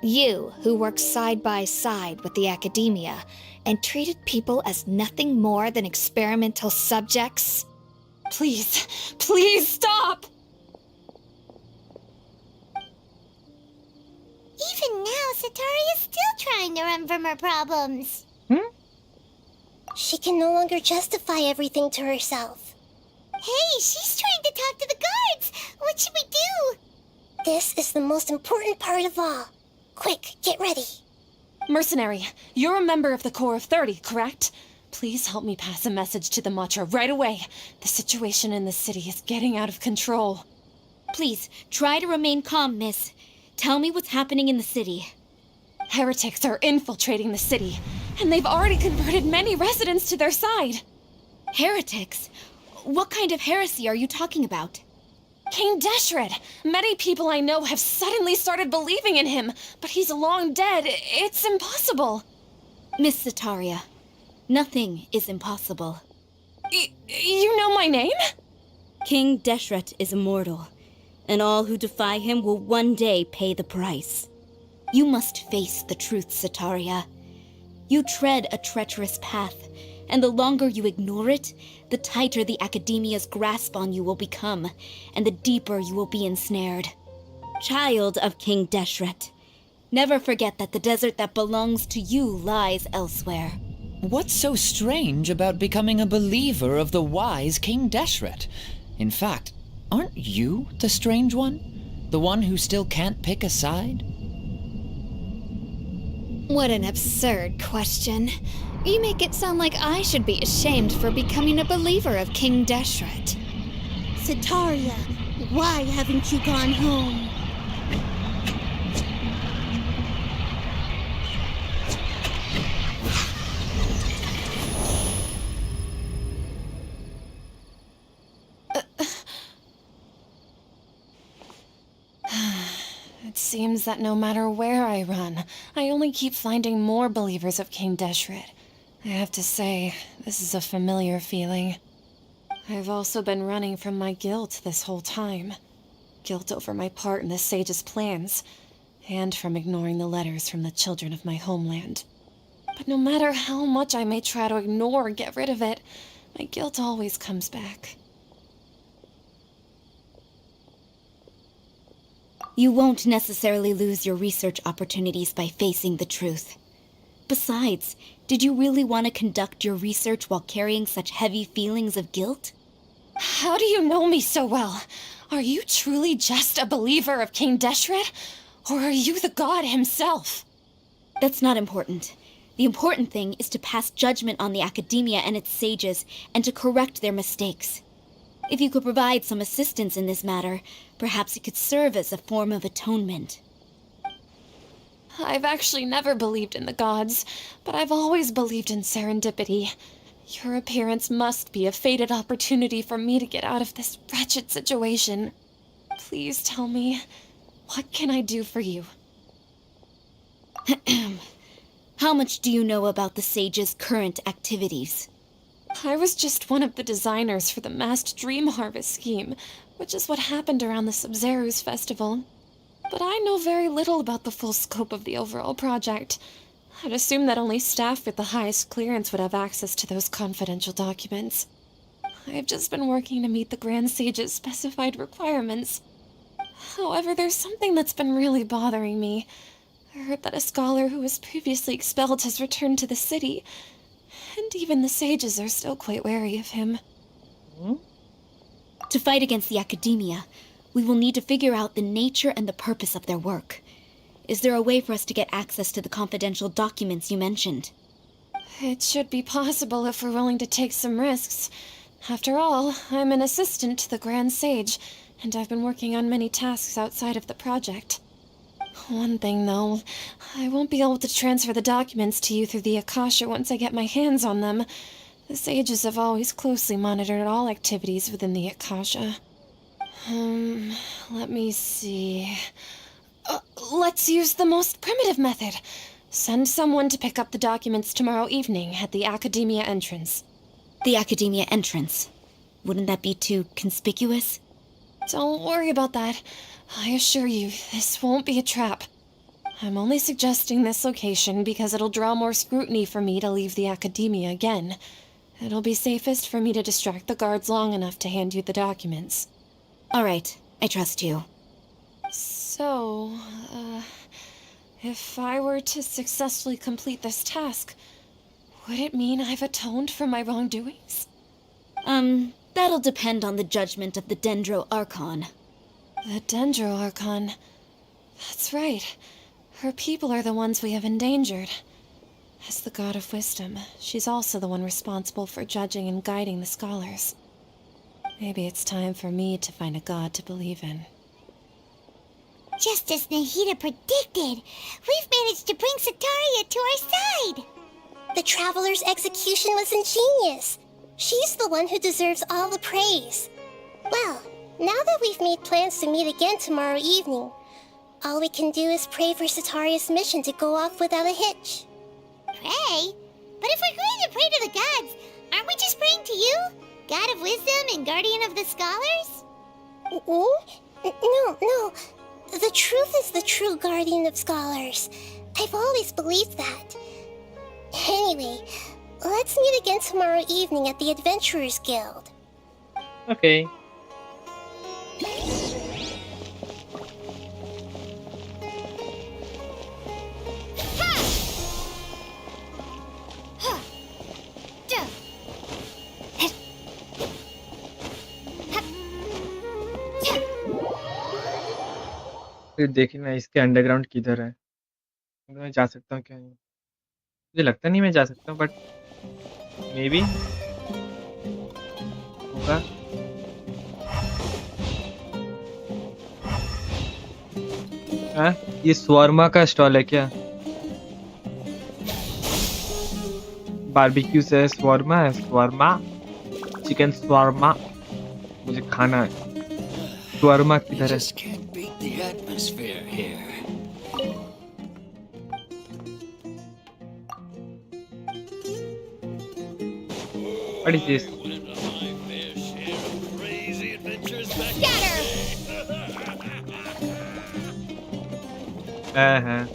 G: You, who works side by side with the academia and treated people as nothing more than experimental subjects.
H: Please, please stop!
D: Even now, Satari is still trying to run from her problems.
B: She can no longer justify everything to herself.
D: Hey, she's trying to talk to the guards! What should we do?
B: This is the most important part of all. Quick, get ready.
H: Mercenary, you're a member of the Corps of 30, correct? Please help me pass a message to the Matra right away. The situation in the city is getting out of control.
I: Please, try to remain calm, miss. Tell me what's happening in the city.
H: Heretics are infiltrating the city, and they've already converted many residents to their side.
I: Heretics? What kind of heresy are you talking about?
H: King Deshret! Many people I know have suddenly started believing in him, but he's long dead. It's impossible.
I: Miss Sataria, nothing is impossible.
H: You know my name?
I: King Deshret is immortal, and all who defy him will one day pay the price. You must face the truth, Sataria. You tread a treacherous path, and the longer you ignore it, the tighter the Academia's grasp on you will become, and the deeper you will be ensnared. Child of King Deshret, never forget that the desert that belongs to you lies elsewhere.
F: What's so strange about becoming a believer of the wise King Deshret? In fact, aren't you the strange one? The one who still can't pick a side?
G: What an absurd question. You make it sound like I should be ashamed for becoming a believer of King Deshret.
E: Sataria, why haven't you gone home?
H: It seems that no matter where I run, I only keep finding more believers of King Deshret. I have to say, this is a familiar feeling. I've also been running from my guilt this whole time. Guilt over my part in the sage's plans, and from ignoring the letters from the children of my homeland. But no matter how much I may try to ignore or get rid of it, my guilt always comes back.
I: You won't necessarily lose your research opportunities by facing the truth. Besides, did you really want to conduct your research while carrying such heavy feelings of guilt?
H: How do you know me so well? Are you truly just a believer of King Deshret? Or are you the god himself?
I: That's not important. The important thing is to pass judgment on the Academia and its sages, and to correct their mistakes. If you could provide some assistance in this matter, perhaps it could serve as a form of atonement.
H: I've actually never believed in the gods, but I've always believed in serendipity. Your appearance must be a fated opportunity for me to get out of this wretched situation. Please tell me, what can I do for you?
I: How much do you know about the sage's current activities?
H: I was just one of the designers for the masked dream harvest scheme, which is what happened around the Sub-Zeru's festival. But I know very little about the full scope of the overall project. I'd assume that only staff with the highest clearance would have access to those confidential documents. I've just been working to meet the Grand Sage's specified requirements. However, there's something that's been really bothering me. I heard that a scholar who was previously expelled has returned to the city, and even the sages are still quite wary of him.
I: To fight against the Academia, we will need to figure out the nature and the purpose of their work. Is there a way for us to get access to the confidential documents you mentioned?
H: It should be possible if we're willing to take some risks. After all, I'm an assistant to the Grand Sage, and I've been working on many tasks outside of the project. One thing, though, I won't be able to transfer the documents to you through the Akasha once I get my hands on them. The sages have always closely monitored all activities within the Akasha. Let me see. Let's use the most primitive method. Send someone to pick up the documents tomorrow evening at the Academia entrance.
I: The Academia entrance. Wouldn't that be too conspicuous?
H: Don't worry about that. I assure you, this won't be a trap. I'm only suggesting this location because it'll draw more scrutiny for me to leave the Academia again. It'll be safest for me to distract the guards long enough to hand you the documents.
I: All right, I trust you.
H: So, if I were to successfully complete this task, would it mean I've atoned for my wrongdoings?
I: That'll depend on the judgment of the Dendro Archon.
H: The Dendro Archon. That's right. Her people are the ones we have endangered. As the god of wisdom, she's also the one responsible for judging and guiding the scholars. Maybe it's time for me to find a god to believe in.
D: Just as Nahida predicted, we've managed to bring Sataria to our side.
B: The Traveler's execution was ingenious. She's the one who deserves all the praise. Well, now that we've made plans to meet again tomorrow evening, all we can do is pray for Sataria's mission to go off without a hitch.
D: Pray? But if we're going to pray to the gods, aren't we just praying to you? God of wisdom and guardian of the scholars?
B: No. The truth is the true guardian of scholars. I've always believed that. Anyway, let's meet again tomorrow evening at the Adventurers Guild.
A: Okay. फिर देखना इसके underground किधर है। मैं जा सकता हूँ क्या नहीं? मुझे लगता नहीं मैं जा सकता हूँ, बट मे बी होगा। हाँ, ये शवारमा का स्टॉल है क्या? बारबेक्यू से शवारमा है, शवारमा, चिकन शवारमा मुझे खाना है। शवारमा किधर है?
J: The atmosphere here.
A: What is this? Uh-huh.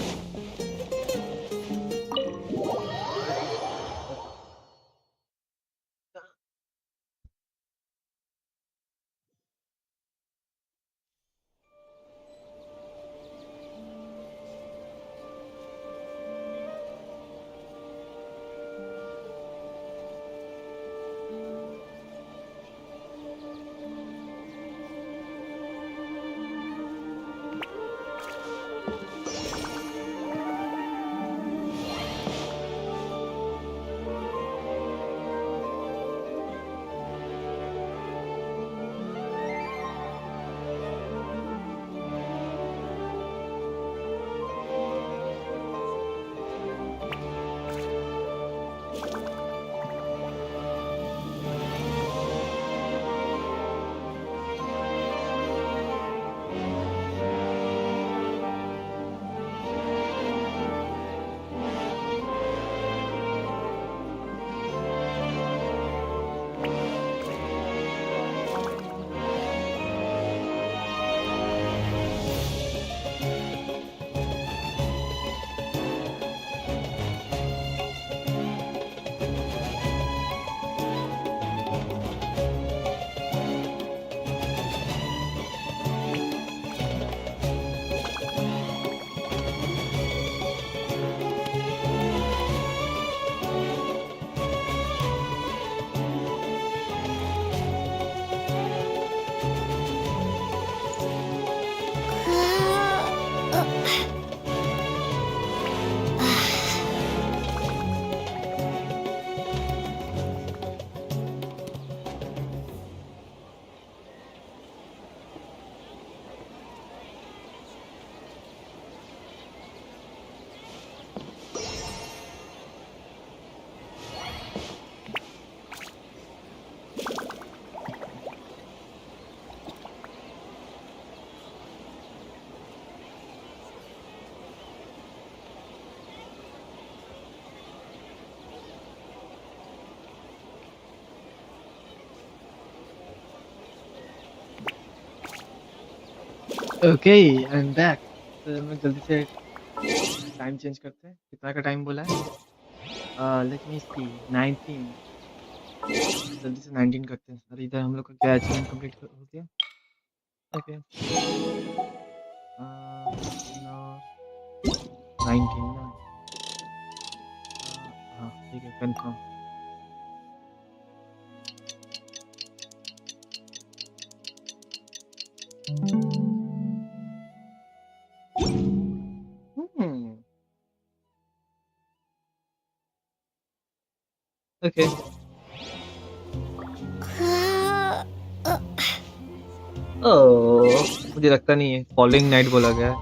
A: Okay I am back. तो हम लोग जल्दी से टाइम चेंज करते हैं। कितना का टाइम बोला है? लेट मी सी 19। जल्दी से 19 करते हैं। अरे इधर हम लोग का क्या अचीवमेंट कंप्लीट हो गया? ओके 19 ना। हाँ ठीक है कंफर्म। ओके मुझे लगता नहीं है फॉलोइंग नाइट बोला गया है,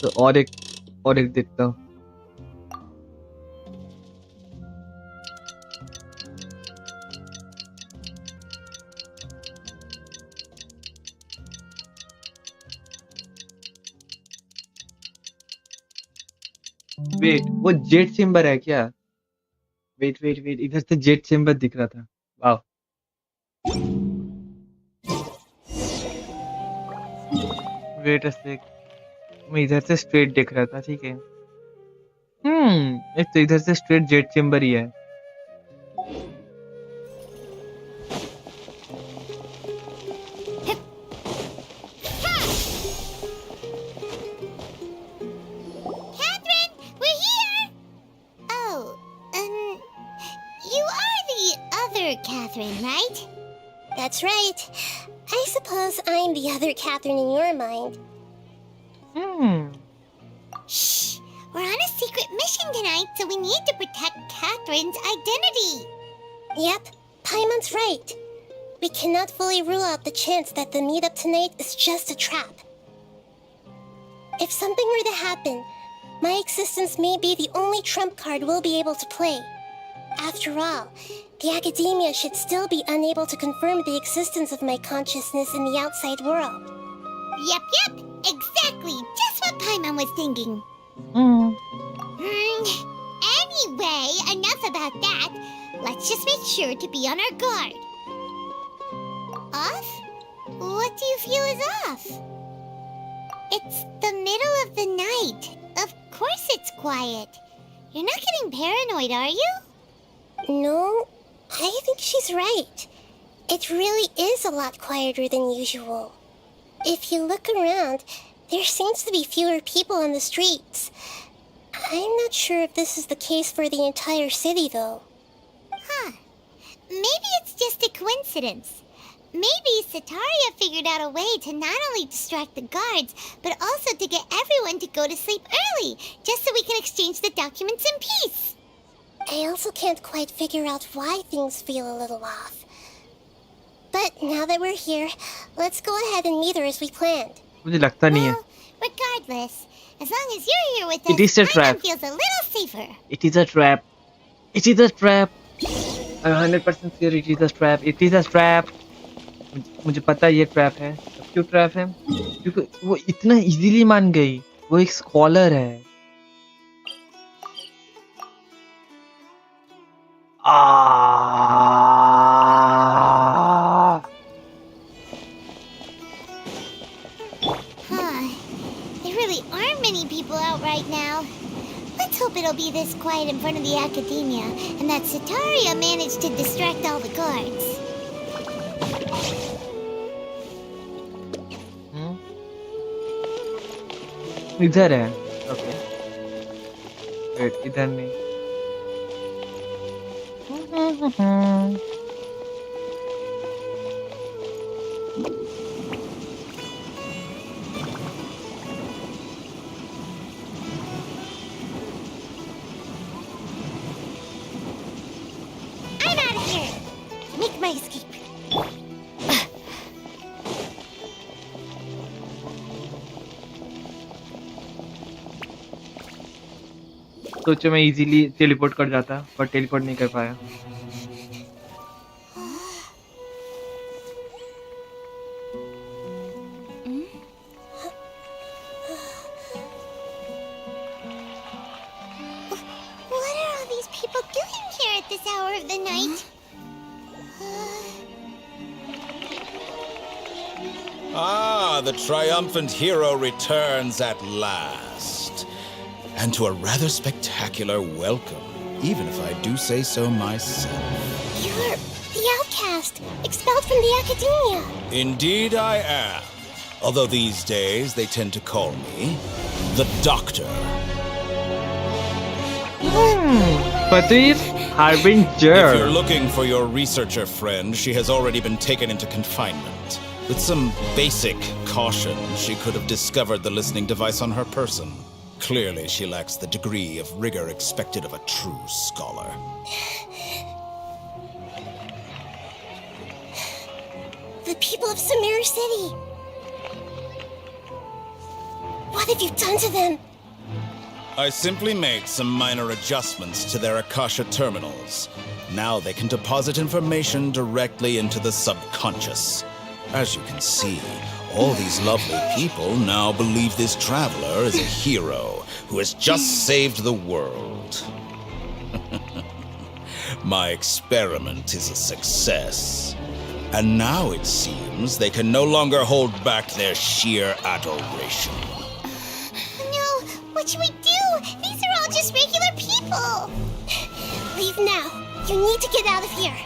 A: तो और एक देखता हूँ। वेट वो जेट चेम्बर है क्या? वेट इधर से जेट चेम्बर दिख रहा था। वाह वेट से मैं इधर से स्ट्रेट देख रहा था। ठीक है एक तो इधर से स्ट्रेट जेट चेम्बर ही है।
D: Catherine, we're here! Oh, you are the other Catherine, right?
B: That's right. I suppose I'm the other Catherine in your mind.
D: Shh! We're on a secret mission tonight, so we need to protect Catherine's identity.
B: Yep, Paimon's right. We cannot fully rule out the chance that the meetup tonight is just a trap. If something were to happen, my existence may be the only trump card we'll be able to play. After all, the academia should still be unable to confirm the existence of my consciousness in the outside world.
D: Yep, exactly. Just what Paimon was thinking. Anyway, enough about that. Let's just make sure to be on our guard. Off? What do you feel is off? It's the middle of the night. Of course it's quiet. You're not getting paranoid, are you?
B: No, I think she's right. It really is a lot quieter than usual. If you look around, there seems to be fewer people on the streets. I'm not sure if this is the case for the entire city, though.
D: Huh. Maybe it's just a coincidence. Maybe Sataria figured out a way to not only distract the guards, but also to get everyone to go to sleep early, just so we can exchange the documents in peace.
B: I also can't quite figure out why things feel a little off. But now that we're here, let's go ahead and meet her as we planned.
A: मुझे लगता नहीं है।
D: Well, regardless, as long as you're here with
A: It is a
D: us,
A: trap.
D: Paimon feels a little safer.
A: It is a trap. It is a trap. I'm 100% sure it is a trap. It is a trap. मुझे पता है ये trap है। अब क्यों trap है? क्योंकि वो इतना इजीली मान गई। वो एक स्कॉलर है।
D: There really aren't many people out right now. Let's hope it'll be this quiet in front of the academia, and that Sataria managed to distract all the guards.
A: इधर है। ओके। वेट इधर नहीं।
D: I'm out of here. Make my escape.
A: सोचो मैं easily teleport कर जाता पर teleport नहीं कर पाया।
D: What are all these people doing here at this hour of the night?
K: Ah, the triumphant hero returns at last. And to a rather spectacular welcome, even if I do say so myself.
B: You're the outcast, expelled from the academia.
K: Indeed I am. Although these days they tend to call me the Doctor.
A: Patrice Harbinger.
K: If you're looking for your researcher friend, she has already been taken into confinement. With some basic caution, she could have discovered the listening device on her person. Clearly, she lacks the degree of rigor expected of a true scholar.
B: The people of Sumeru City. What have you done to them?
K: I simply made some minor adjustments to their Akasha terminals. Now they can deposit information directly into the subconscious. As you can see, all these lovely people now believe this traveler is a hero who has just saved the world. My experiment is a success. And now it seems they can no longer hold back their sheer adoration.
D: No, what should we do? These are all just regular people.
B: Leave now. You need to get out of here.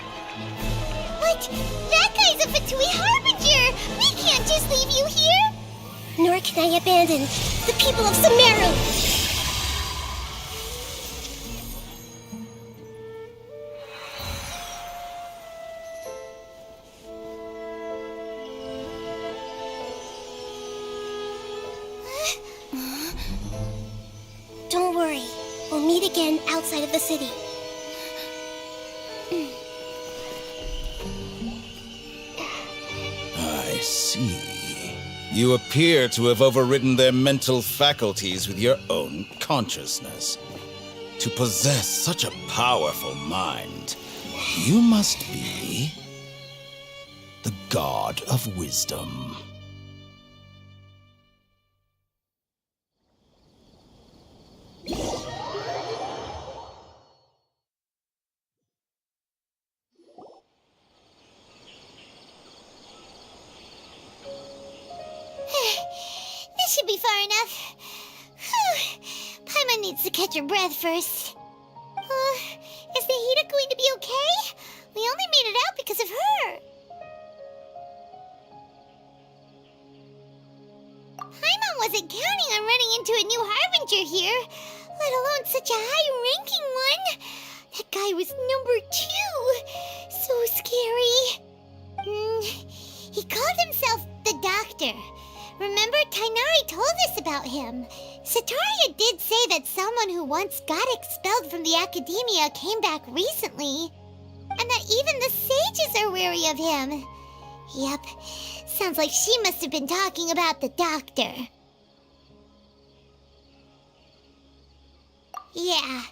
D: But that guy's a Fatui Harbinger. We can't just leave you here.
B: Nor can I abandon the people of Sumeru. Don't worry. We'll meet again outside of the city.
K: I see. You appear to have overridden their mental faculties with your own consciousness. To possess such a powerful mind, you must be the god of wisdom.
D: This should be far enough. Paimon needs to catch her breath first. Is Nahida going to be okay? We only made it out because of her. Paimon wasn't counting on running into a new Harbinger here, let alone such a high-ranking one. That guy was number 2. So scary. He called himself the Doctor. Remember, Tainari told us about him. Sataria did say that someone who once got expelled from the academia came back recently. And that even the sages are wary of him. Yep, sounds like she must have been talking about the Doctor. Yeah,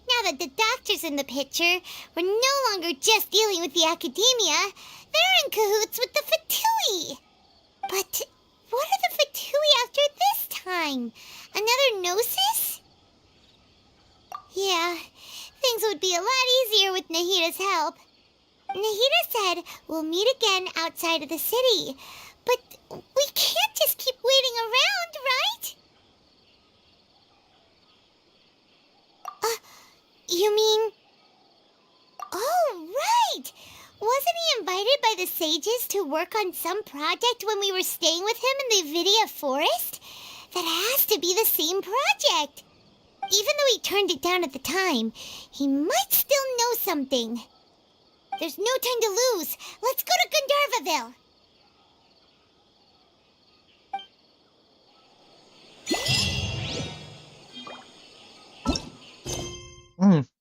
D: now that the Doctor's in the picture, we're no longer just dealing with the academia. They're in cahoots with the Fatui. But what are the Fatui after this time? Another Gnosis? Yeah, things would be a lot easier with Nahida's help. Nahida said we'll meet again outside of the city. But we can't just keep waiting around, right? You mean... Oh, right! Wasn't he invited by the sages to work on some project when we were staying with him in the Vidia forest? That has to be the same project. Even though he turned it down at the time, he might still know something. There's no time to lose. Let's go to Gandharvaville.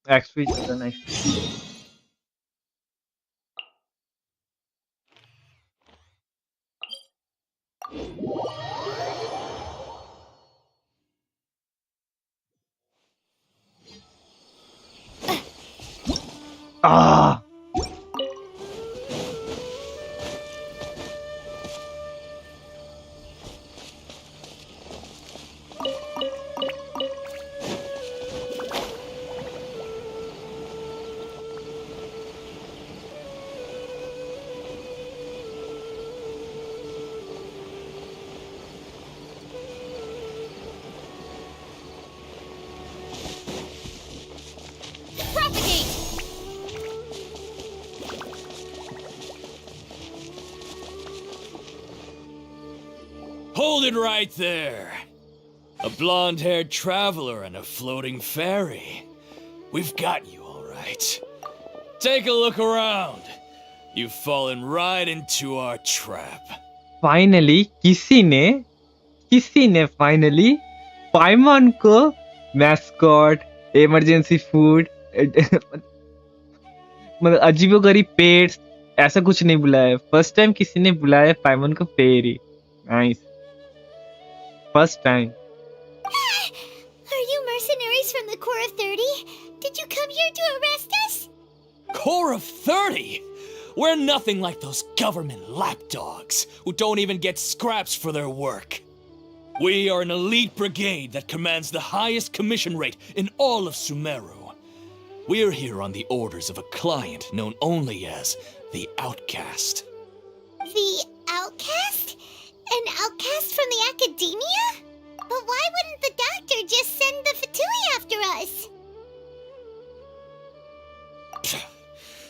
A: Actually, it's a nice. Ah!
J: it right there. A blonde-haired traveler and a floating fairy. We've got you all right. Take a look around. You've fallen right into our trap.
A: Finally किसी ने finally पाइमन को mascot, emergency food, मतलब अजीबोगरीब pets, ऐसा कुछ नहीं बुलाया। First time किसी ने बुलाया पाइमन को फेरी। Nice, first time.
D: Are you mercenaries from the Corps of 30? Did you come here to arrest us?
J: Corps of 30? We're nothing like those government lapdogs who don't even get scraps for their work. We are an elite brigade that commands the highest commission rate in all of Sumeru. We're here on the orders of a client known only as the Outcast.
D: The outcast? An outcast from the academia? But why wouldn't the doctor just send the Fatui after us?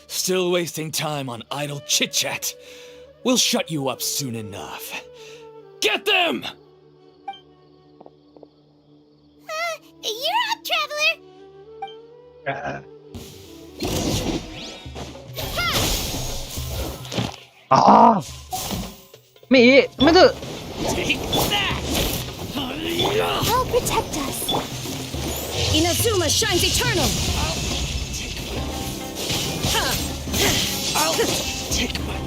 J: Still wasting time on idle chit-chat. We'll shut you up soon enough. Get them!
D: You're up, traveler!
A: मैं तो
J: Take that!
D: I'll protect us.
I: Inazuma shines eternal!
J: I'll take my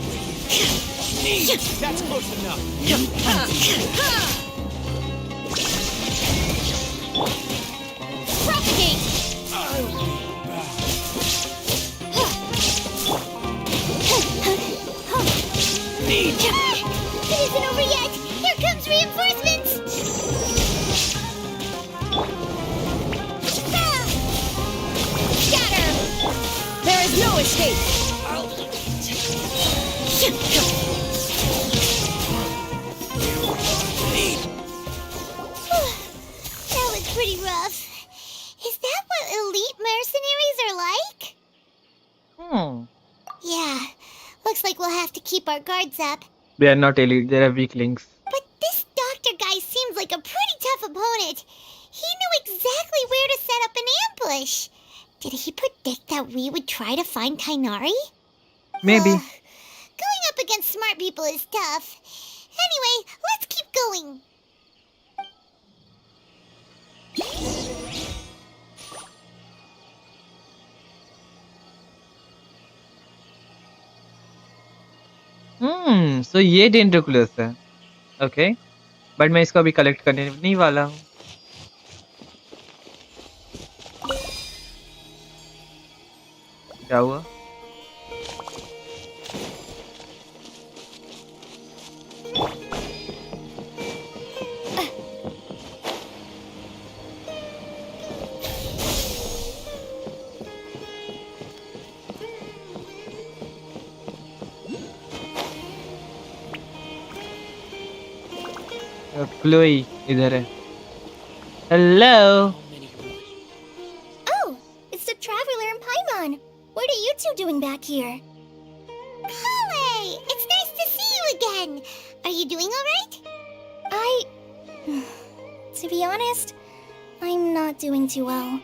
J: knee. That's close enough.
D: Propagate! It isn't over yet! Here comes reinforcements!
I: Scatter! There is no escape!
D: That was pretty rough. Is that what elite mercenaries are like? Yeah, looks like we'll have to keep our guards up.
A: they are not elite, they are weaklings.
D: But this doctor guy seems like a pretty tough opponent. He knew exactly where to set up an ambush. Did he predict that we would try to find Tainari?
A: Maybe.
D: Going up against smart people is tough. Anyway, let's keep going.
A: सो ये डेंड्रोकुलस है। Okay, but मैं इसको अभी collect करने नहीं वाला हूँ। क्या हुआ? क्लोई इधर है। Hello.
D: Oh, it's the traveler and Paimon. What are you two doing back here? Kale, it's nice to see you again. Are you doing all right? To be honest, I'm not doing too well.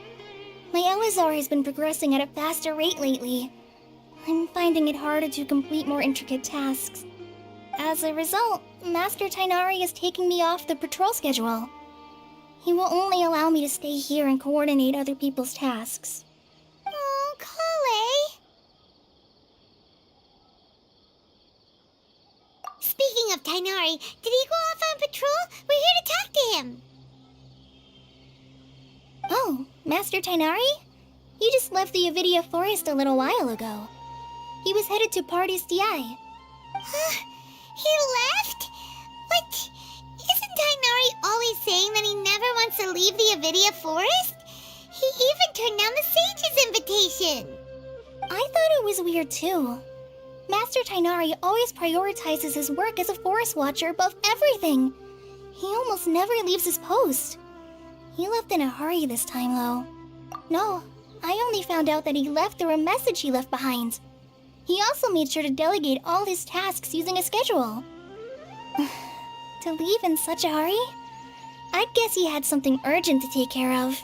D: My Elazar has been progressing at a faster rate lately. I'm finding it harder to complete more intricate tasks. As a result, Master Tainari is taking me off the patrol schedule. He will only allow me to stay here and coordinate other people's tasks. Oh, Kale. Speaking of Tainari, did he go off on patrol? We're here to talk to him. Oh, Master Tainari? You just left the Avidia Forest a little while ago. He was headed to Party's DI. He left? But isn't Tainari always saying that he never wants to leave the Avidia Forest? He even turned down the Sage's invitation. I thought it was weird too. Master Tainari always prioritizes his work as a forest watcher above everything. He almost never leaves his post. He left in a hurry this time, though. No, I only found out that he left through a message he left behind. He also made sure to delegate all his tasks using a schedule.
B: To leave in such a hurry? I'd guess he had something urgent to take care of.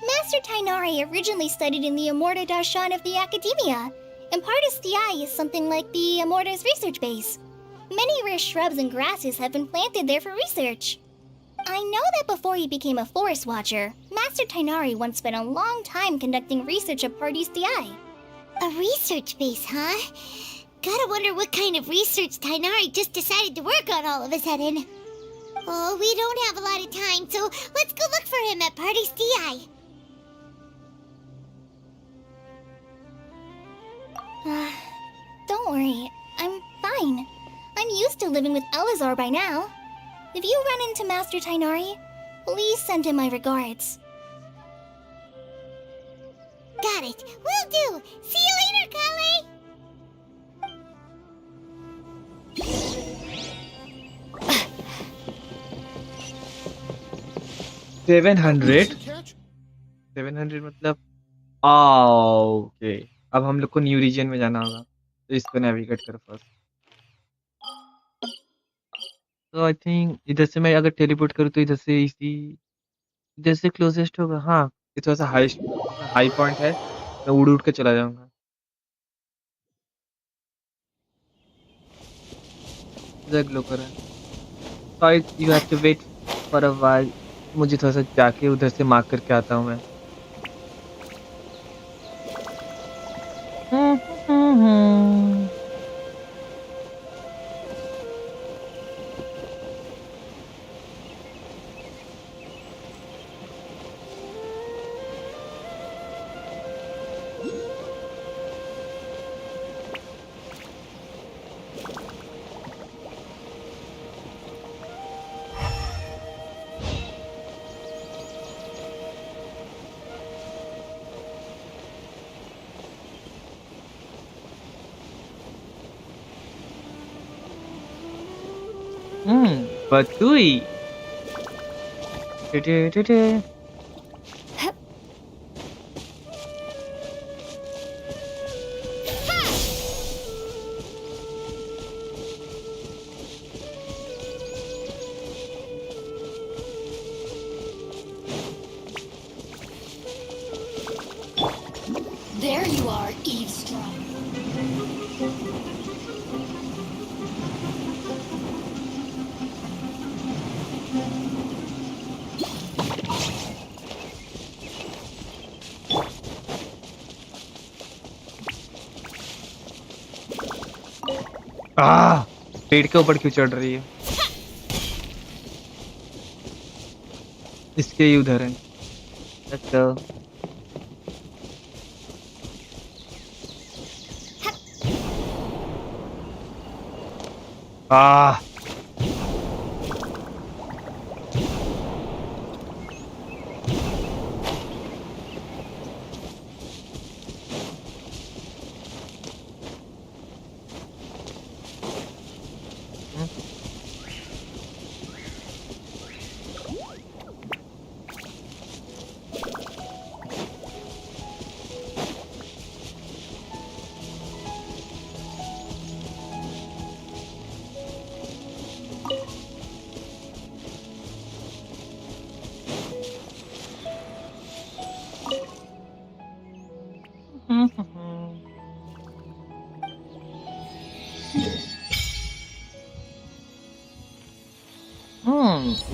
B: Master Tainari originally studied in the Immorta Darshan of the Academia, and Pardis Eye is something like the Immorta's research base. Many rare shrubs and grasses have been planted there for research. I know that before he became a forest watcher, Master Tainari once spent a long time conducting research at Pardis Eye.
D: A research base, huh? Gotta wonder what kind of research Tainari just decided to work on all of a sudden. Oh, we don't have a lot of time, so let's go look for him at Party's DI.
B: Don't worry, I'm fine. I'm used to living with Elazar by now. If you run into Master Tainari, please send him my regards.
D: Got it. Will do. See you later, Kale.
A: 700 मतलब okay अब हम लोग को new reason में जाना होगा तो इसको नेविगेट करो फर्स्ट तो आई थिंक इधर से मैं अगर टेलीपोर्ट करूँ तो इधर से इसी इधर से क्लोजेस्ट होगा हाँ ये थोड़ा सा हाई पॉइंट है मैं उड़ के चला जाऊंगा इधर ग्लो कर रहा है so you have to wait for a while मुझे थोड़ा सा जाके उधर से मार्क करके आता हूँ मैं Batui.
G: There you are, eavesdrop.
A: पेड़ के ऊपर क्यों चढ़ रही है इसके ही उधर है अच्छा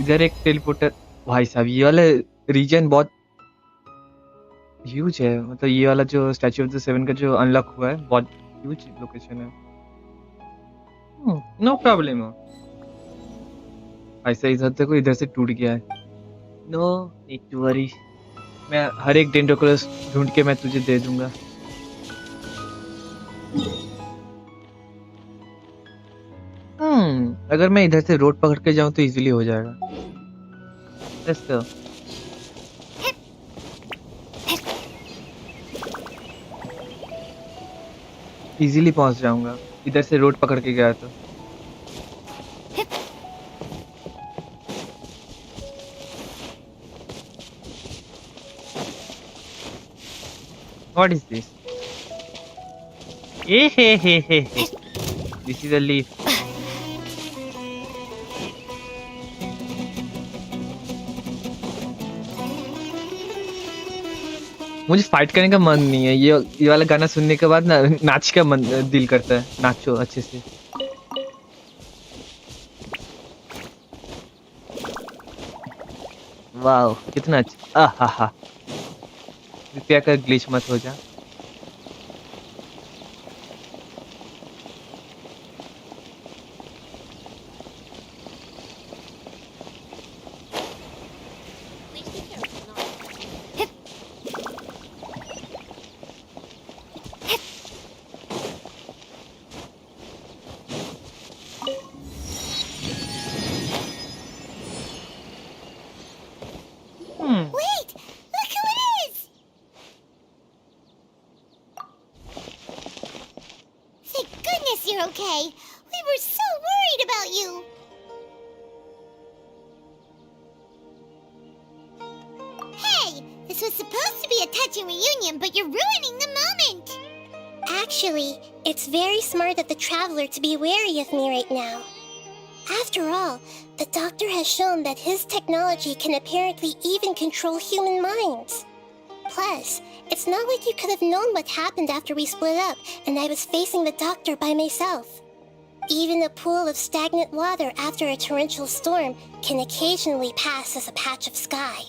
A: इधर एक टेलीपोर्टर भाई साहब ये वाला रीजन बहुत ह्यूज है मतलब ये वाला जो स्टैच्यू ऑफ द सेवन का जो अनलॉक हुआ है बहुत ह्यूज लोकेशन है नो प्रॉब्लम ऐसा इधर देखो इधर से टूट गया है नो नीड टू वरी मैं हर एक डेंड्रोकोलस ढूंढ के मैं तुझे दे दूंगा अगर मैं इधर से रोड पकड़ के जाऊं तो इजीली हो जाएगा Let's go. इजीली पहुंच जाऊंगा इधर से रोड पकड़ के गया तो What is this? This is a leaf. मुझे फाइट करने का मन नहीं है। ये वाला गाना सुनने के बाद ना नाच का मन दिल करता है। नाचो अच्छे से। वाओ कितना अच्छा। आहा हा। कृपया कर ग्लिच मत हो जा।
D: Wait! Look who it is! Thank goodness you're okay. We were so worried about you. Hey! This was supposed to be a touching reunion, but you're ruining the moment!
B: Actually, it's very smart of the traveler to be wary of me right now. After all, the doctor has shown that his technology can apparently even control human minds. Plus, it's not like you could have known what happened after we split up and I was facing the doctor by myself. Even a pool of stagnant water after a torrential storm can occasionally pass as a patch of sky.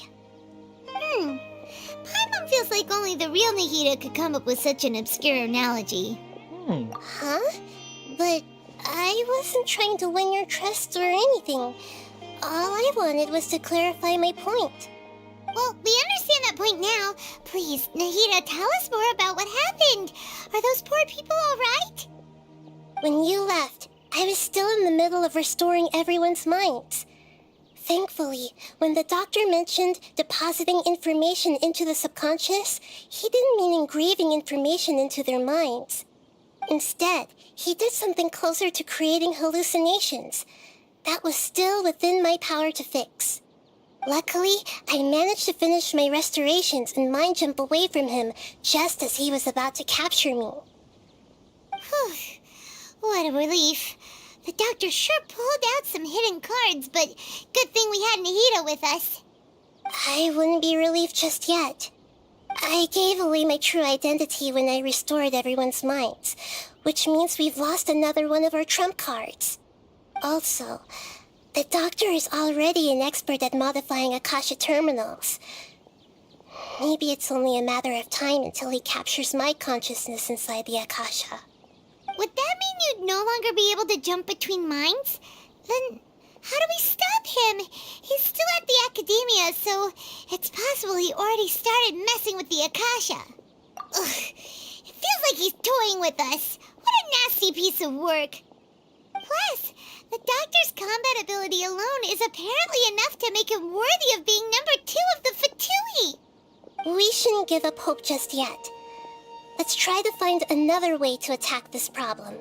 D: Paimon feels like only the real Nahida could come up with such an obscure analogy.
B: Huh? But I wasn't trying to win your trust or anything. All I wanted was to clarify my point.
D: Well, we understand that point now. Please, Nahida, tell us more about what happened. Are those poor people all right?
B: When you left, I was still in the middle of restoring everyone's minds. Thankfully, when the doctor mentioned depositing information into the subconscious, he didn't mean engraving information into their minds. Instead, he did something closer to creating hallucinations. That was still within my power to fix. Luckily, I managed to finish my restorations and mind jump away from him just as he was about to capture me.
D: Whew. What a relief. The doctor sure pulled out some hidden cards, but good thing we had Nahida with us.
B: I wouldn't be relieved just yet. I gave away my true identity when I restored everyone's minds, which means we've lost another one of our trump cards. Also, the doctor is already an expert at modifying Akasha terminals. Maybe it's only a matter of time until he captures my consciousness inside the Akasha.
D: Would that mean you'd no longer be able to jump between minds? Then how do we stop him? He's still at the academia, so it's possible he already started messing with the Akasha. Ugh, it feels like he's toying with us. What a nasty piece of work. Plus, the doctor's combat ability alone is apparently enough to make him worthy of being number 2 of the Fatui.
B: We shouldn't give up hope just yet. Let's try to find another way to attack this problem.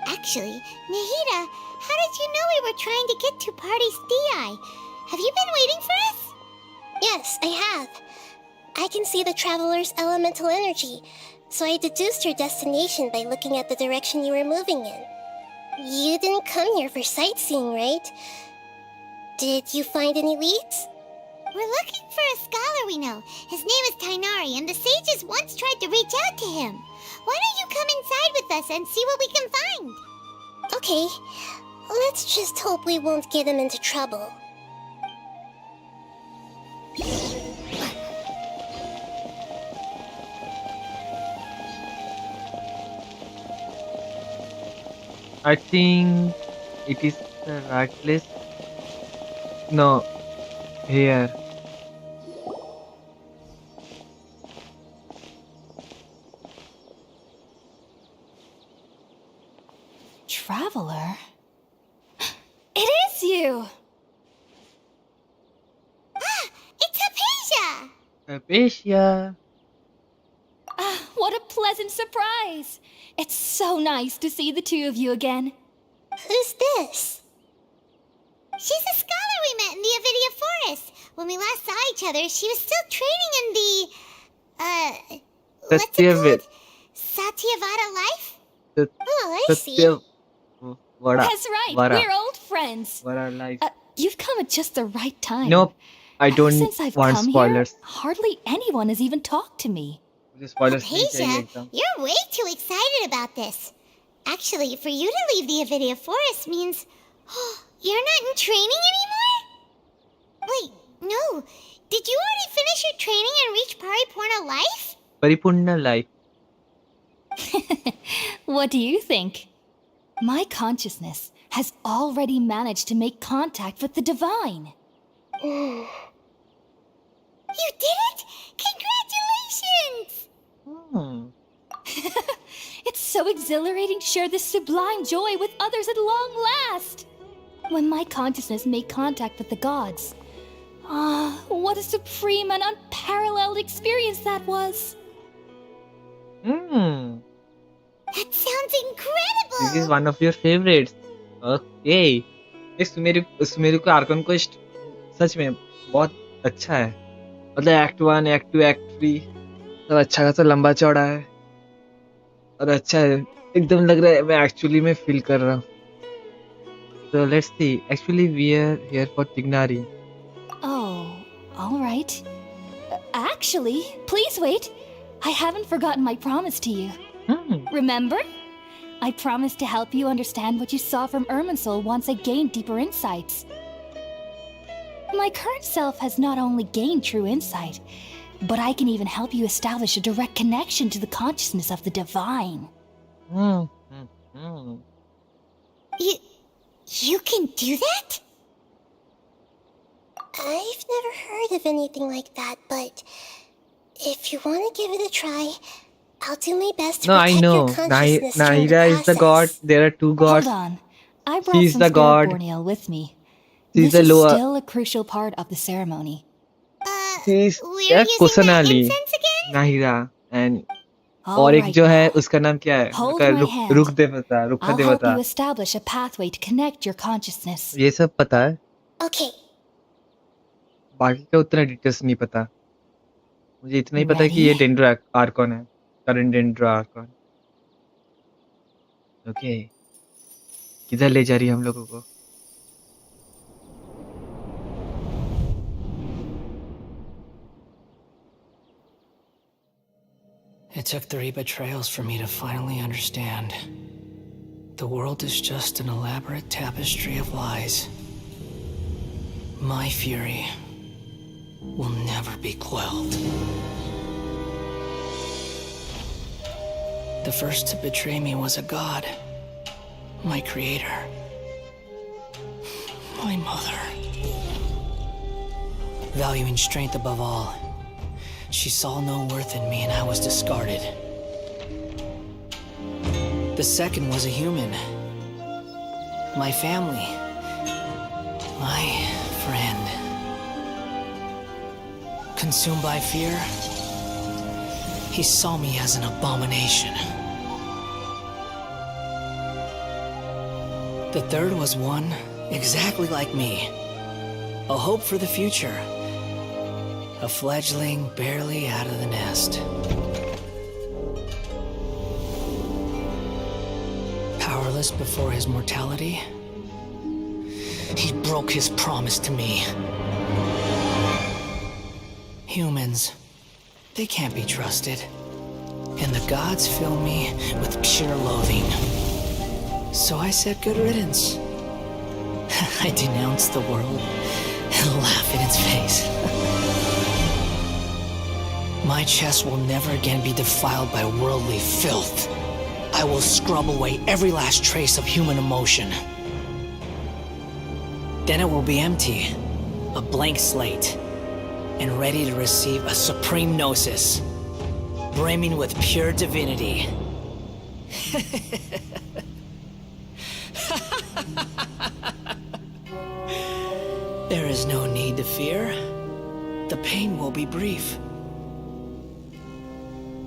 D: Actually, Nahida, how did you know we were trying to get to Party's DI? Have you been waiting for us?
B: Yes, I have. I can see the traveler's elemental energy, so I deduced your destination by looking at the direction you were moving in. You didn't come here for sightseeing, right? Did you find any leads?
D: We're looking for a scholar we know. His name is Tainari, and the sages once tried to reach out to him. Why don't you come inside with us and see what we can find?
B: Okay, let's just hope we won't get him into trouble.
A: I think it is the right place. No, here.
H: Traveler? It is you!
D: Ah, it's Hypatia!
A: Hypatia.
I: What a pleasant surprise! It's so nice to see the two of you again.
B: Who's this?
D: She's a scholar we met in the Avidia Forest. When we last saw each other, she was still training in the, what's it called? Satyavada life?
B: Oh, I see.
I: That's right, we're old friends.
A: What are life?
I: You've come at just the right time.
A: Nope. I
G: Ever
A: don't
G: since I've
A: want
G: come
A: spoilers.
G: here, hardly anyone has even talked to me.
A: मुझे spoilers नहीं चाहिए
D: Asia,
A: एकदम.
D: you're way too excited about this. Actually, for you to leave the Avidia Forest means you're not in training anymore? Wait, no. Did you already finish your training and reach Paripurna life?
A: परिपूर्ण life.
G: What do you think? My consciousness has already managed to make contact with the divine.
D: You did it! Congratulations!
A: Hmm.
G: It's so exhilarating to share this sublime joy with others at long last. When my consciousness made contact with the gods. Ah, what a supreme and unparalleled experience that was.
A: Hmm.
D: That sounds incredible!
A: This is one of your favorites. Okay. इस सुमेरु को Arkan को सच में बहुत अच्छा है. मतलब act 1, act 2, act 3 सब अच्छा खासा लंबा चौड़ा है और अच्छा है. एकदम लग रहा है मैं एक्चुअली में फील कर रहा हूँ. So let's see. Actually we are here for Tignari.
G: Oh, all right. Actually, please wait. I haven't forgotten my promise to you. Remember? I promised to help you understand what you saw from Irminsul once I gained deeper insights. My current self has not only gained true insight, but I can even help you establish a direct connection to the consciousness of the divine.
D: You can do that?
B: I've never heard of anything like that, but if you want to give it a try, I'll do my best to
A: No, I
B: protect
A: know.
B: your consciousness during the
A: Nahida is the god.
B: process.
A: There are two gods.
G: Hold on. I brought
A: She's
G: some
A: the
G: spirit
A: god.
G: borneo with me.
A: She's
G: This
A: the
G: is
A: lower.
G: still a crucial part of the ceremony.
A: She's
D: We're
A: yeah,
D: using that
A: Kusanali.
D: incense again?
A: Nahida. And
G: All
A: और एक
G: right
A: जो है
G: now.
A: उसका नाम क्या है?
G: Hold
A: उसका
G: my hand.
A: रुख देवता, रुख
G: I'll help
A: देवता.
G: you establish a pathway to connect your consciousness.
A: ये सब पता है.
B: Okay,
A: बाकी का उतना डिटेल्स नहीं पता. मुझे इतना ही पता है कि
G: Ready?
A: ये डेंड्रो आर्कॉन है. Current Dendro Archon. ओके. किधर ले जा रही है हम लोगों को?
F: It took 3 betrayals for me to finally understand. The world is just an elaborate tapestry of lies. My fury will never be quelled. The first to betray me was a god. My creator. My mother. Valuing strength above all, she saw no worth in me and I was discarded. The second was a human. My family. My friend. Consumed by fear, he saw me as an abomination. The third was one exactly like me. A hope for the future. A fledgling barely out of the nest. Powerless before his mortality, he broke his promise to me. Humans, they can't be trusted. And the gods fill me with pure loathing. So I said good riddance. I denounce the world and laugh in its face. My chest will never again be defiled by worldly filth. I will scrub away every last trace of human emotion. Then it will be empty, a blank slate, and ready to receive a supreme gnosis, brimming with pure divinity. There is no need to fear. The pain will be brief.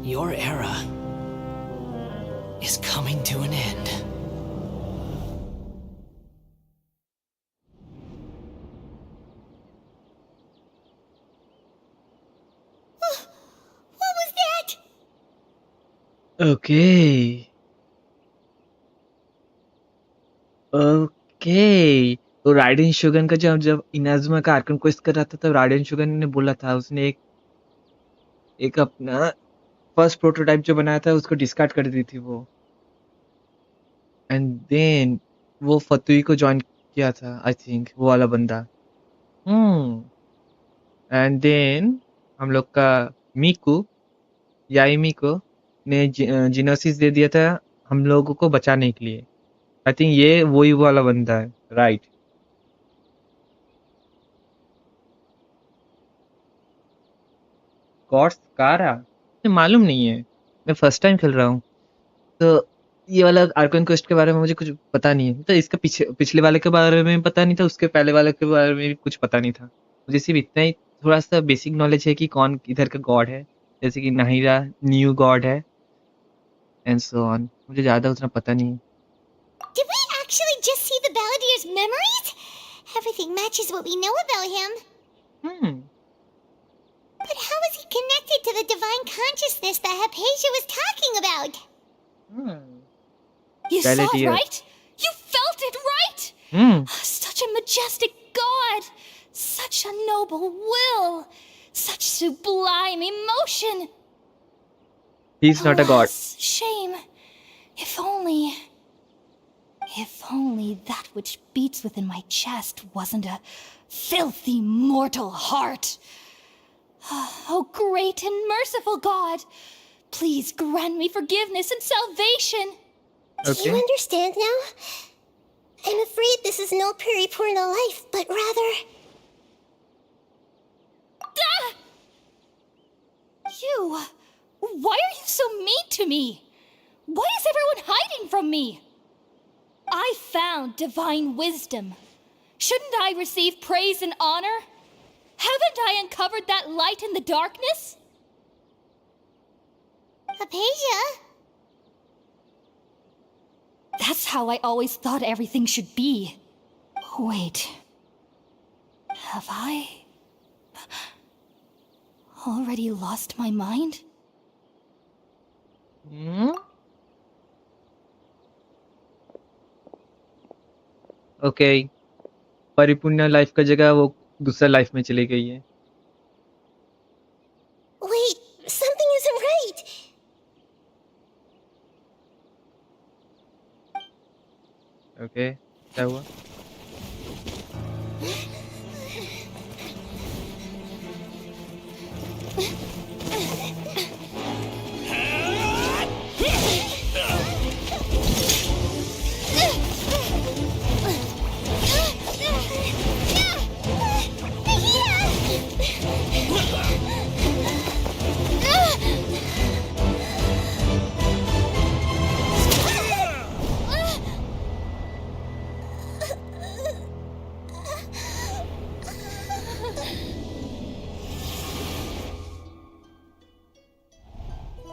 F: Your era is coming to an end.
D: What was that?
A: Okay. Okay. तो Raiden शोगन का जब जब Inazuma का Arkan quest कर रहा था तब Raiden शोगन ने बोला था, उसने एक अपना फर्स्ट प्रोटोटाइप जो बनाया था उसको डिस्कार्ड कर दी थी वो, एंड देन वो फतुई को ज्वाइन किया था आई थिंक, वो वाला बंदा। एंड देन हम लोग का मीकू याई मीको ने जिनोसिस दे दिया था हम लोगों को बचाने के लिए। आई थिंक ये वही वाला बंदा है, राइट? गॉड्स कारा मुझे मालूम नहीं है, मैं फर्स्ट टाइम खेल रहा हूँ, तो ये वाला आर्कन क्वेस्ट के बारे में मुझे कुछ पता नहीं है। तो इसका पिछले वाले के बारे में पता नहीं था, उसके पहले वाले के बारे में भी कुछ पता नहीं था। मुझे सिर्फ इतना ही थोड़ा सा बेसिक नॉलेज है कि कौन इधर का गॉड है, जैसे कि नाहिरा न्यू गॉड है एंड सो ऑन। मुझे ज्यादा उतना पता नहीं है।
D: Did we actually just see the Balladeer's memories? Everything matches what we know about him. But how is he connected to the divine consciousness that Hypatia was talking about?
G: You saw it,
A: Balladeer.
G: right? You felt it, right? Such a majestic god! Such a noble will! Such sublime emotion!
A: He's not a god.
G: Alas, shame. If only that which beats within my chest wasn't a filthy mortal heart. Oh, great and merciful God, please grant me forgiveness and salvation.
B: Do you understand now? I'm afraid this is no periporno life, but rather...
G: Ah! You! Why are you so mean to me? Why is everyone hiding from me? I found divine wisdom. Shouldn't I receive praise and honor? Haven't I uncovered that light in the darkness?
D: Hypatia?
G: That's how I always thought everything should be. Wait. Have I already lost my mind?
A: Okay, परिपूर्ण life का जगह वो दूसरा life में चली गई है।
B: Wait, something isn't right.
A: Okay, क्या हुआ?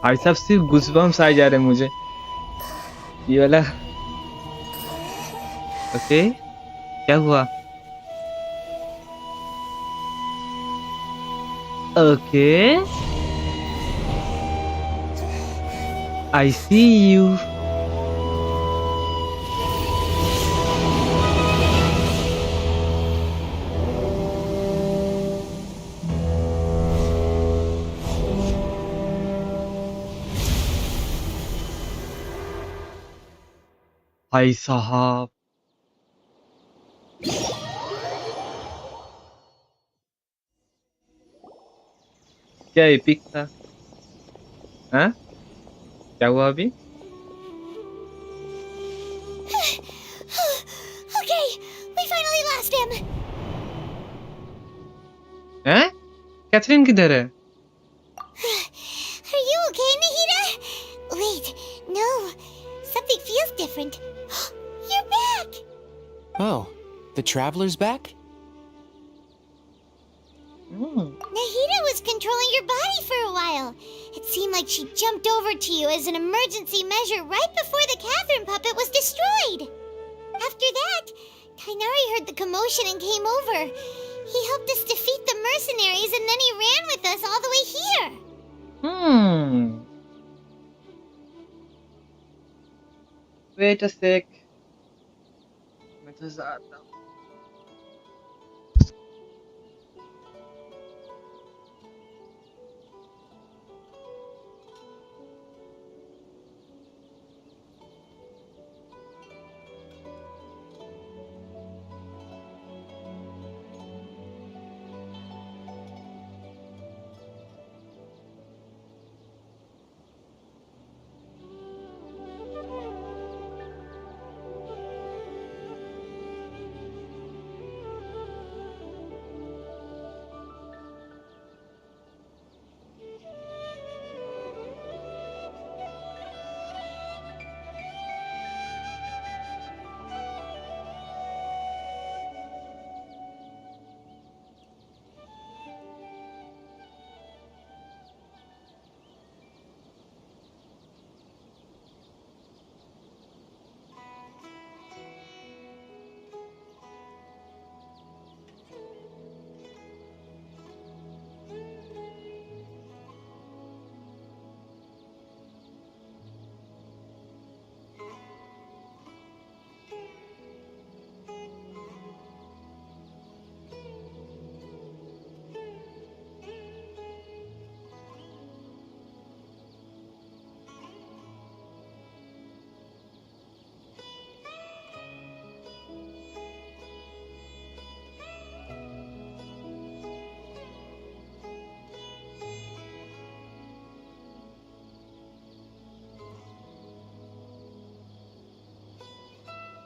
A: भाई साहब सिर्फ गूज़बम्स आ जा रहे हैं मुझे, ये वाला। ओके, क्या हुआ? Okay, I see you. भाई साहब, क्या एपिक था। हाँ, क्या हुआ अभी?
D: Okay, we finally lost him.
A: हैं? कैथरीन किधर है?
D: Are you okay, Nahida? Wait, no. Something feels different. You're back!
L: Oh, the traveler's back?
D: Nahida was controlling your body for a while. It seemed like she jumped over to you as an emergency measure right before the Catherine puppet was destroyed. After that, Kainari heard the commotion and came over. He helped us defeat the mercenaries and then he ran with us all the way here.
A: Wait a sec. मैं तो आता हूँ।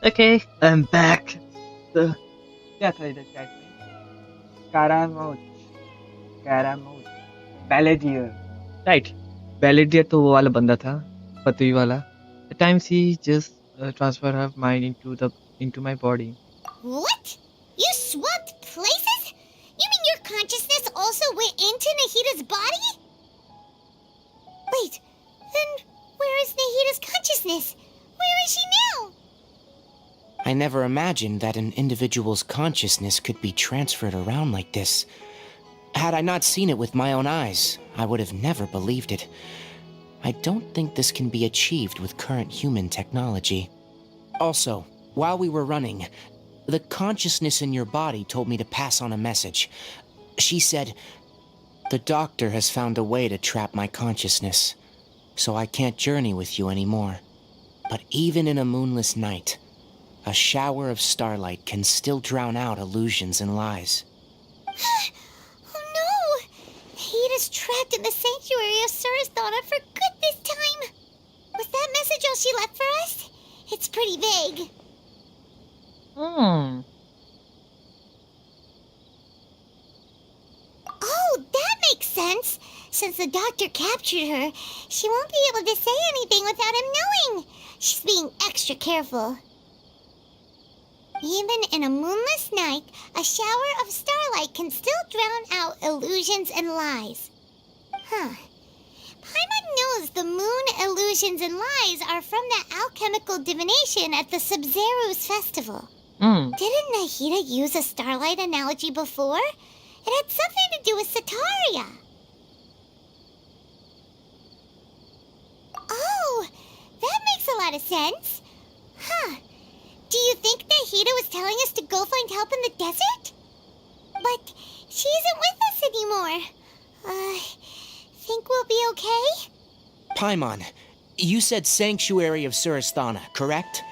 A: Okay, I'm back. So, क्या था इधर chat में? कैरामोच, बैलेडियर, right? बैलेडियर तो वो वाला बंदा था, पतवी वाला. At times he just transfer her mind into my body.
D: What? You swapped places? You mean your consciousness also went into Nahita's body? Wait, then where is Nahita's consciousness? Where is she now?
L: I never imagined that an individual's consciousness could be transferred around like this. Had I not seen it with my own eyes, I would have never believed it. I don't think this can be achieved with current human technology. Also, while we were running, the consciousness in your body told me to pass on a message. She said, "The doctor has found a way to trap my consciousness, so I can't journey with you anymore. But even in a moonless night, a shower of starlight can still drown out illusions and lies."
D: Oh no! Nahita's trapped in the sanctuary of Surasthana for good this time. Was that message all she left for us? It's pretty vague.
A: Hmm.
D: Oh, that makes sense. Since the doctor captured her, she won't be able to say anything without him knowing. She's being extra careful. Even in a moonless night, a shower of starlight can still drown out illusions and lies. Huh. Paimon knows the moon illusions and lies are from the alchemical divination at the Sub-Zero's festival. Didn't Nahita use a starlight analogy before? It had something to do with Sataria. Oh, that makes a lot of sense. Huh. Do you think Nahita was telling us to go find help in the desert? But she isn't with us anymore. Think we'll be okay?
L: Paimon, you said Sanctuary of Surasthana, correct?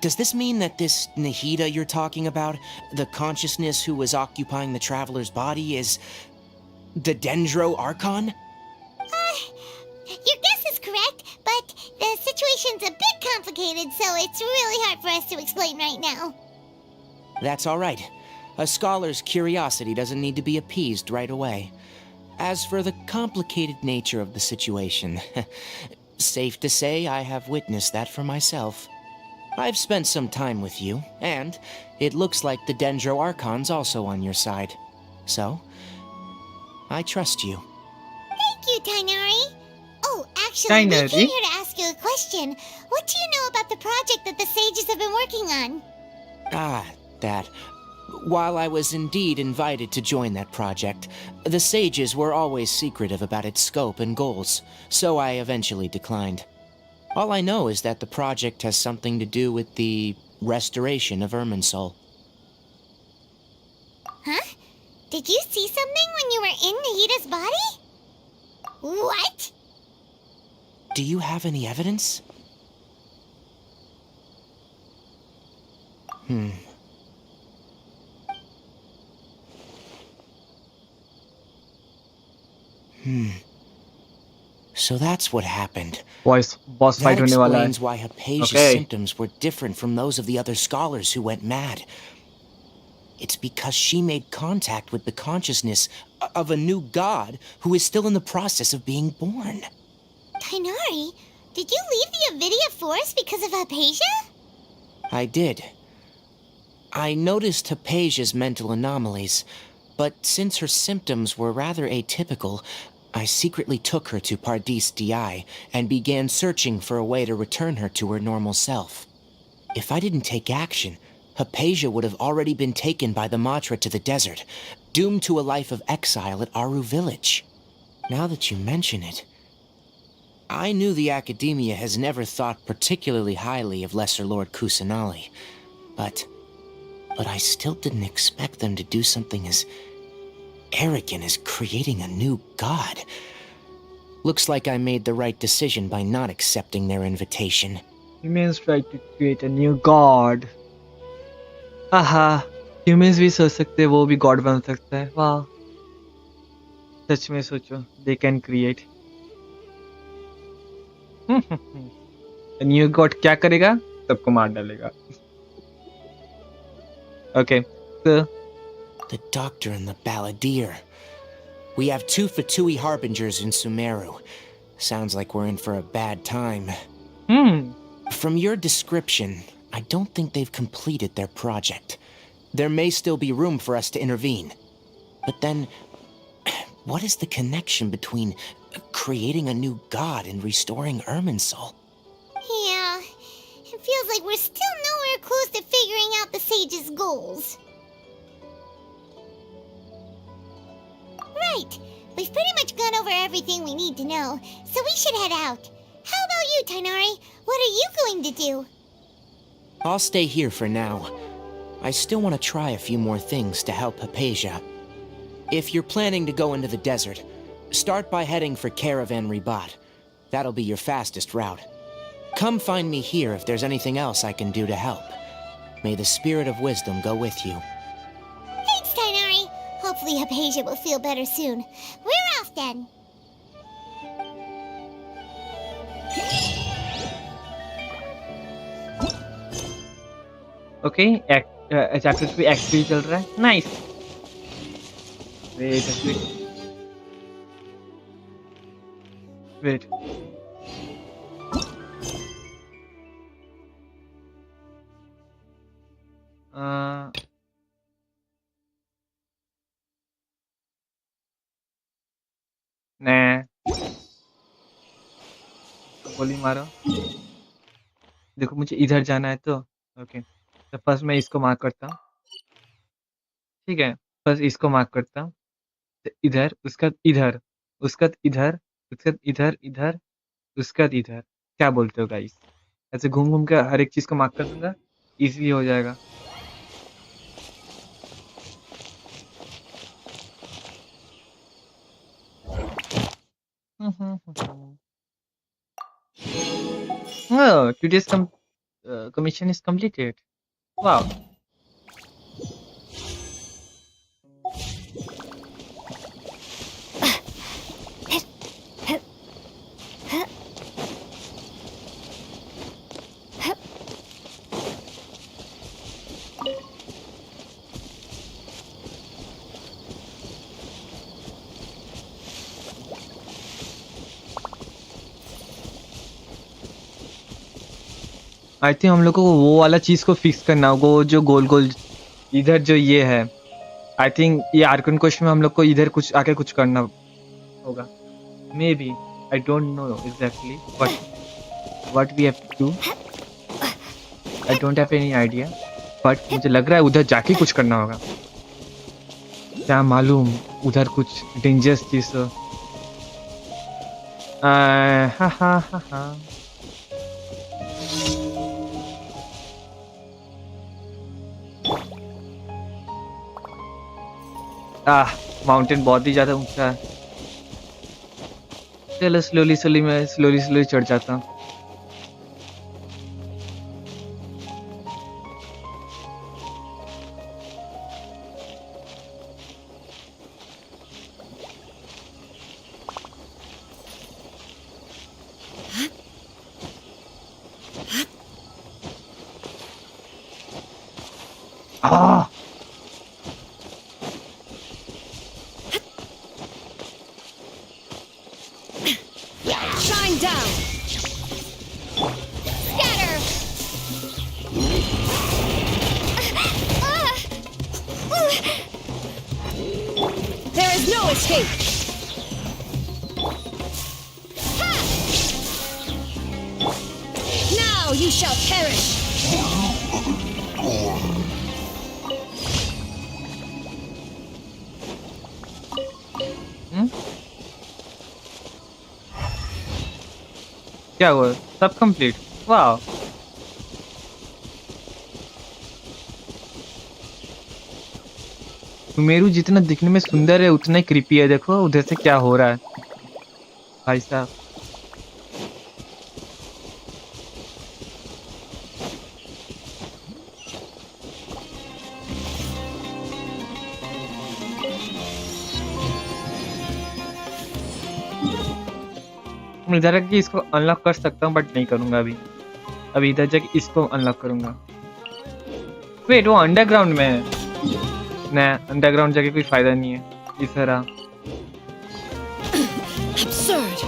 L: Does this mean that this Nahida you're talking about, the consciousness who was occupying the traveler's body, is the Dendro Archon?
D: Your guess is correct, but the situation's a bit complicated, so it's really hard for us to explain right now.
L: That's all right. A scholar's curiosity doesn't need to be appeased right away. As for the complicated nature of the situation, safe to say I have witnessed that for myself. I've spent some time with you, and it looks like the Dendro Archon's also on your side. So, I trust you.
D: Thank you, Tainari. Oh, actually, we
A: Tainari?
D: came here to ask you a question. What do you know about the project that the sages have been working on?
L: That. While I was indeed invited to join that project, the sages were always secretive about its scope and goals, so I eventually declined. All I know is that the project has something to do with the restoration of Irminsul.
D: Huh? Did you see something when you were in Nahita's body? What?
L: Do you have any evidence? So that's what happened.
A: Boss fight
L: That
A: होने वाला है.
L: explains why Hypatia's
A: Okay.
L: symptoms were different from those of the other scholars who went mad. It's because she made contact with the consciousness of a new god who is still in the process of being born.
D: Tainari, did you leave the Avidia Forest because of Hypatia?
L: I did. I noticed Hypatia's mental anomalies, but since her symptoms were rather atypical, I secretly took her to Pardis DI and began searching for a way to return her to her normal self. If I didn't take action, Hypatia would have already been taken by the Matra to the desert, doomed to a life of exile at Aru village. Now that you mention it, I knew the Academia has never thought particularly highly of Lesser Lord Kusanali, but I still didn't expect them to do something as arrogant as creating a new god. Looks like I made the right decision by not accepting their invitation.
A: Humans try to create a new god. Haha, humans भी सोच सकते हैं वो भी god बन सकता है. वाह, सच में सोचो, they can create. A new god क्या करेगा? सबको मार डालेगा. Okay, so
L: The Doctor and the Balladeer. We have 2 Fatui Harbingers in Sumeru. Sounds like we're in for a bad time. From your description, I don't think they've completed their project. There may still be room for us to intervene. But then, what is the connection between creating a new god and restoring Irminsul?
D: Yeah, it feels like we're still nowhere close to figuring out the sage's goals. Right, we've pretty much gone over everything we need to know, so we should head out. How about you, Tainari? What are you going to do?
L: I'll stay here for now. I still want to try a few more things to help Hypatia. If you're planning to go into the desert, start by heading for Caravan Ribat. That'll be your fastest route. Come find me here if there's anything else I can do to help. May the spirit of wisdom go with you.
D: Thanks, Tainari. Hopefully Hypatia will feel better soon. We're off then.
A: Okay chapter 3 act 3 चल रहा है nice wait गोली मारो देखो मुझे इधर जाना है तो ओके तो फर्स्ट मैं इसको मार्क करता हूँ ठीक है फर्स्ट इसको मार्क करता हूँ तो इधर उसका इधर उसका इधर उसका इधर इधर उसका इधर क्या बोलते हो गाइस ऐसे घूम घूम के हर एक चीज को मार्क कर दूंगा इजीली हो जाएगा Oh, today's commission is completed. Wow. I think हम लोग को वो वाला चीज को फिक्स करना होगा वो जो गोल गोल इधर जो ये है आई थिंक ये आर्कन क्वेश्चन में हम लोग को इधर कुछ आके कुछ करना होगा maybe I don't know exactly what we have to I don't have any idea but मुझे लग रहा है उधर जाके कुछ करना होगा क्या मालूम उधर कुछ डेंजरस चीज हा हा हा हा माउंटेन बहुत ही ज्यादा ऊंचा है चलो स्लोली मैं स्लोली चढ़ जाता हूँ क्या हुआ सब कंप्लीट वाह सुमेरु जितना दिखने में सुंदर है उतना ही क्रीपी है देखो उधर से क्या हो रहा है भाई साहब इधर जाके इसको अनलॉक कर सकता हूँ बट नहीं करूंगा अभी इधर जाके इसको अनलॉक करूंगा वेट वो अंडरग्राउंड में है। ना अंडरग्राउंड जाके कोई फायदा नहीं है इस तरह।
G: Absurd.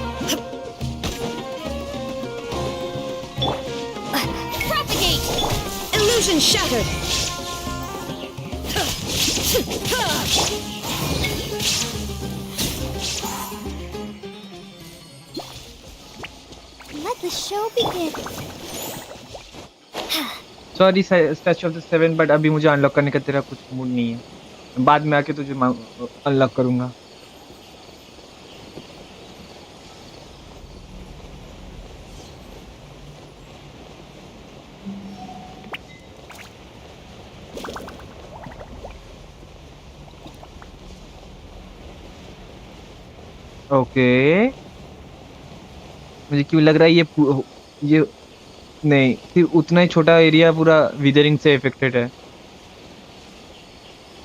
G: Propagate. Illusion shattered.
D: Let the show begin.
A: Sorry statue of the seven, but अभी मुझे अनलॉक करने का तेरा कुछ मूड नहीं है। बाद में आके तुझे अनलॉक करूंगा। ओके मुझे क्यों लग रहा है ये नहीं, सिर्फ उतना ही छोटा एरिया पूरा विदरिंग से इफेक्टेड है।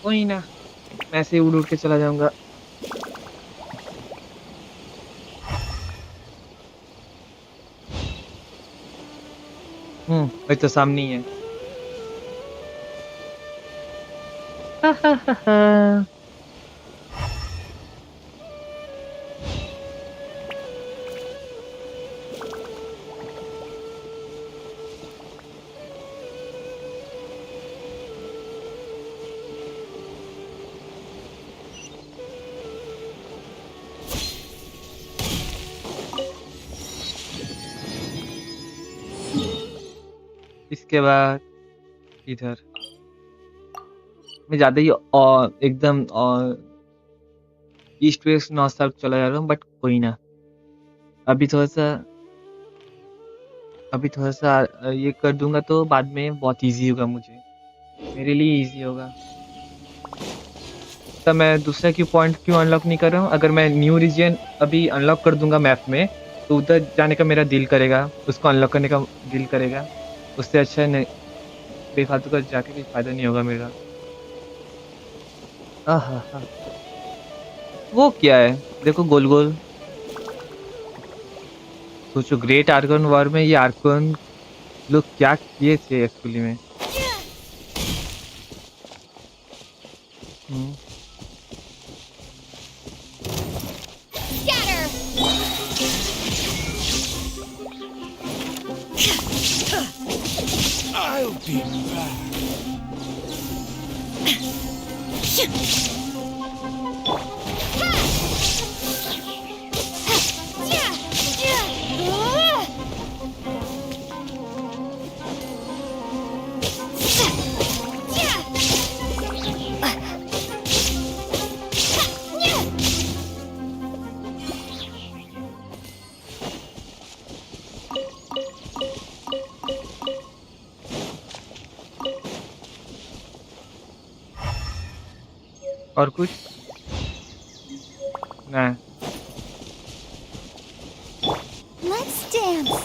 A: कोई ना, मैं ऐसे ही उड़ के चला जाऊंगा। वही तो सामने ही है। इसके बाद इधर मैं ज्यादा ही एकदम ईस्ट वेस्ट नॉर्थ साउथ चला जा रहा हूँ, बट कोई ना। अभी थोड़ा सा ये कर दूंगा तो बाद में बहुत इजी होगा, मुझे मेरे लिए इजी होगा। तब मैं दूसरा पॉइंट क्यों अनलॉक नहीं कर रहा हूँ? अगर मैं न्यू रीजन अभी अनलॉक कर दूंगा मैप में, तो उधर जाने का मेरा दिल करेगा, उसको अनलॉक करने का दिल करेगा। उससे अच्छा नहीं, बेफालतू का जाके कोई फायदा नहीं होगा मेरा। आहा, वो क्या है? देखो गोल गोल। सोचो ग्रेट आर्कन वॉर में ये आर्कन लोग क्या किए थे एक्चुअली में।
J: I'll be back.
A: और कुछ ना।
D: Let's dance.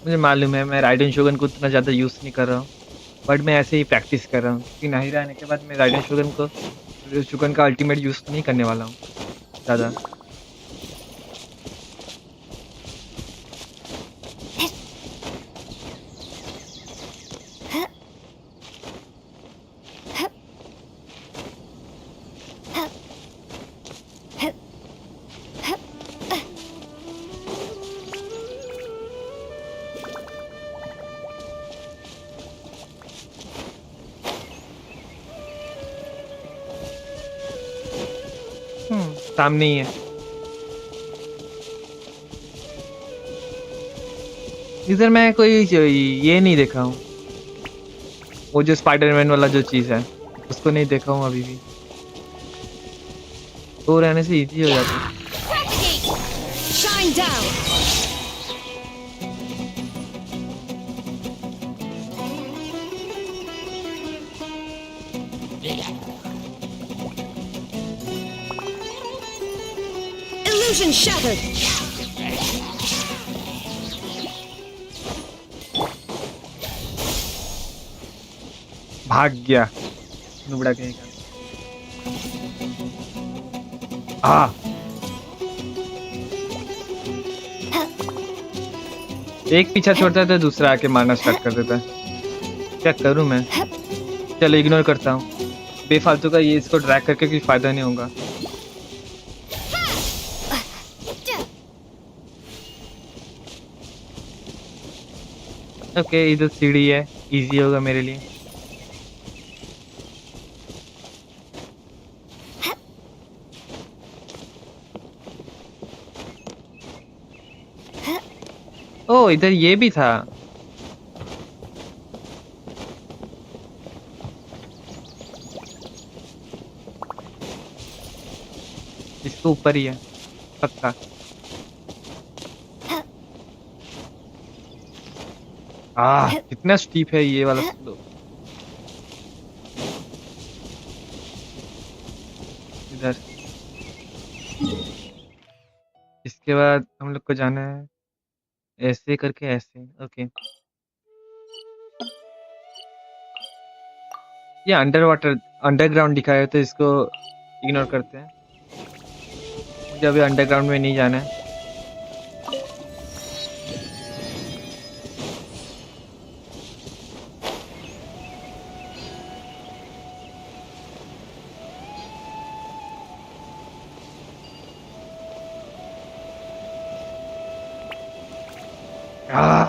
A: मुझे मालूम है मैं राइडन शोगन को उतना ज़्यादा यूज़ नहीं कर रहा हूँ, बट मैं ऐसे ही प्रैक्टिस कर रहा हूँ कि नहीं रहने के बाद मैं राइडन शोगन का अल्टीमेट यूज़ नहीं करने वाला हूँ ज़्यादा। सामने ही है। इधर मैं कोई ये नहीं देखा हूँ, वो जो स्पाइडरमैन वाला जो चीज़ है उसको नहीं देखा हूँ अभी भी। तो रहने से इजी हो जाता है।
G: Shine down. Illusion shattered.
A: भाग गया नुबड़ा कहीं का। एक पीछा छोड़ता है तो दूसरा आके मारना स्टार्ट कर देता है। क्या करूं मैं? चलो इग्नोर करता हूँ। बेफालतू का ये इसको ड्रैग करके कोई फायदा नहीं होगा। ओके, इधर सीढ़ी है, इजी होगा मेरे लिए। ओ, इधर ये भी था। इसको ऊपर ही है पक्का। कितना स्टीप है ये वाला स्लोप। इधर इसके बाद हम लोग को जाना है ऐसे करके, ऐसे। ओके, ये अंडर वाटर अंडरग्राउंड दिखाया है तो इसको इग्नोर करते हैं। मुझे अभी अंडरग्राउंड में नहीं जाना है। Ah!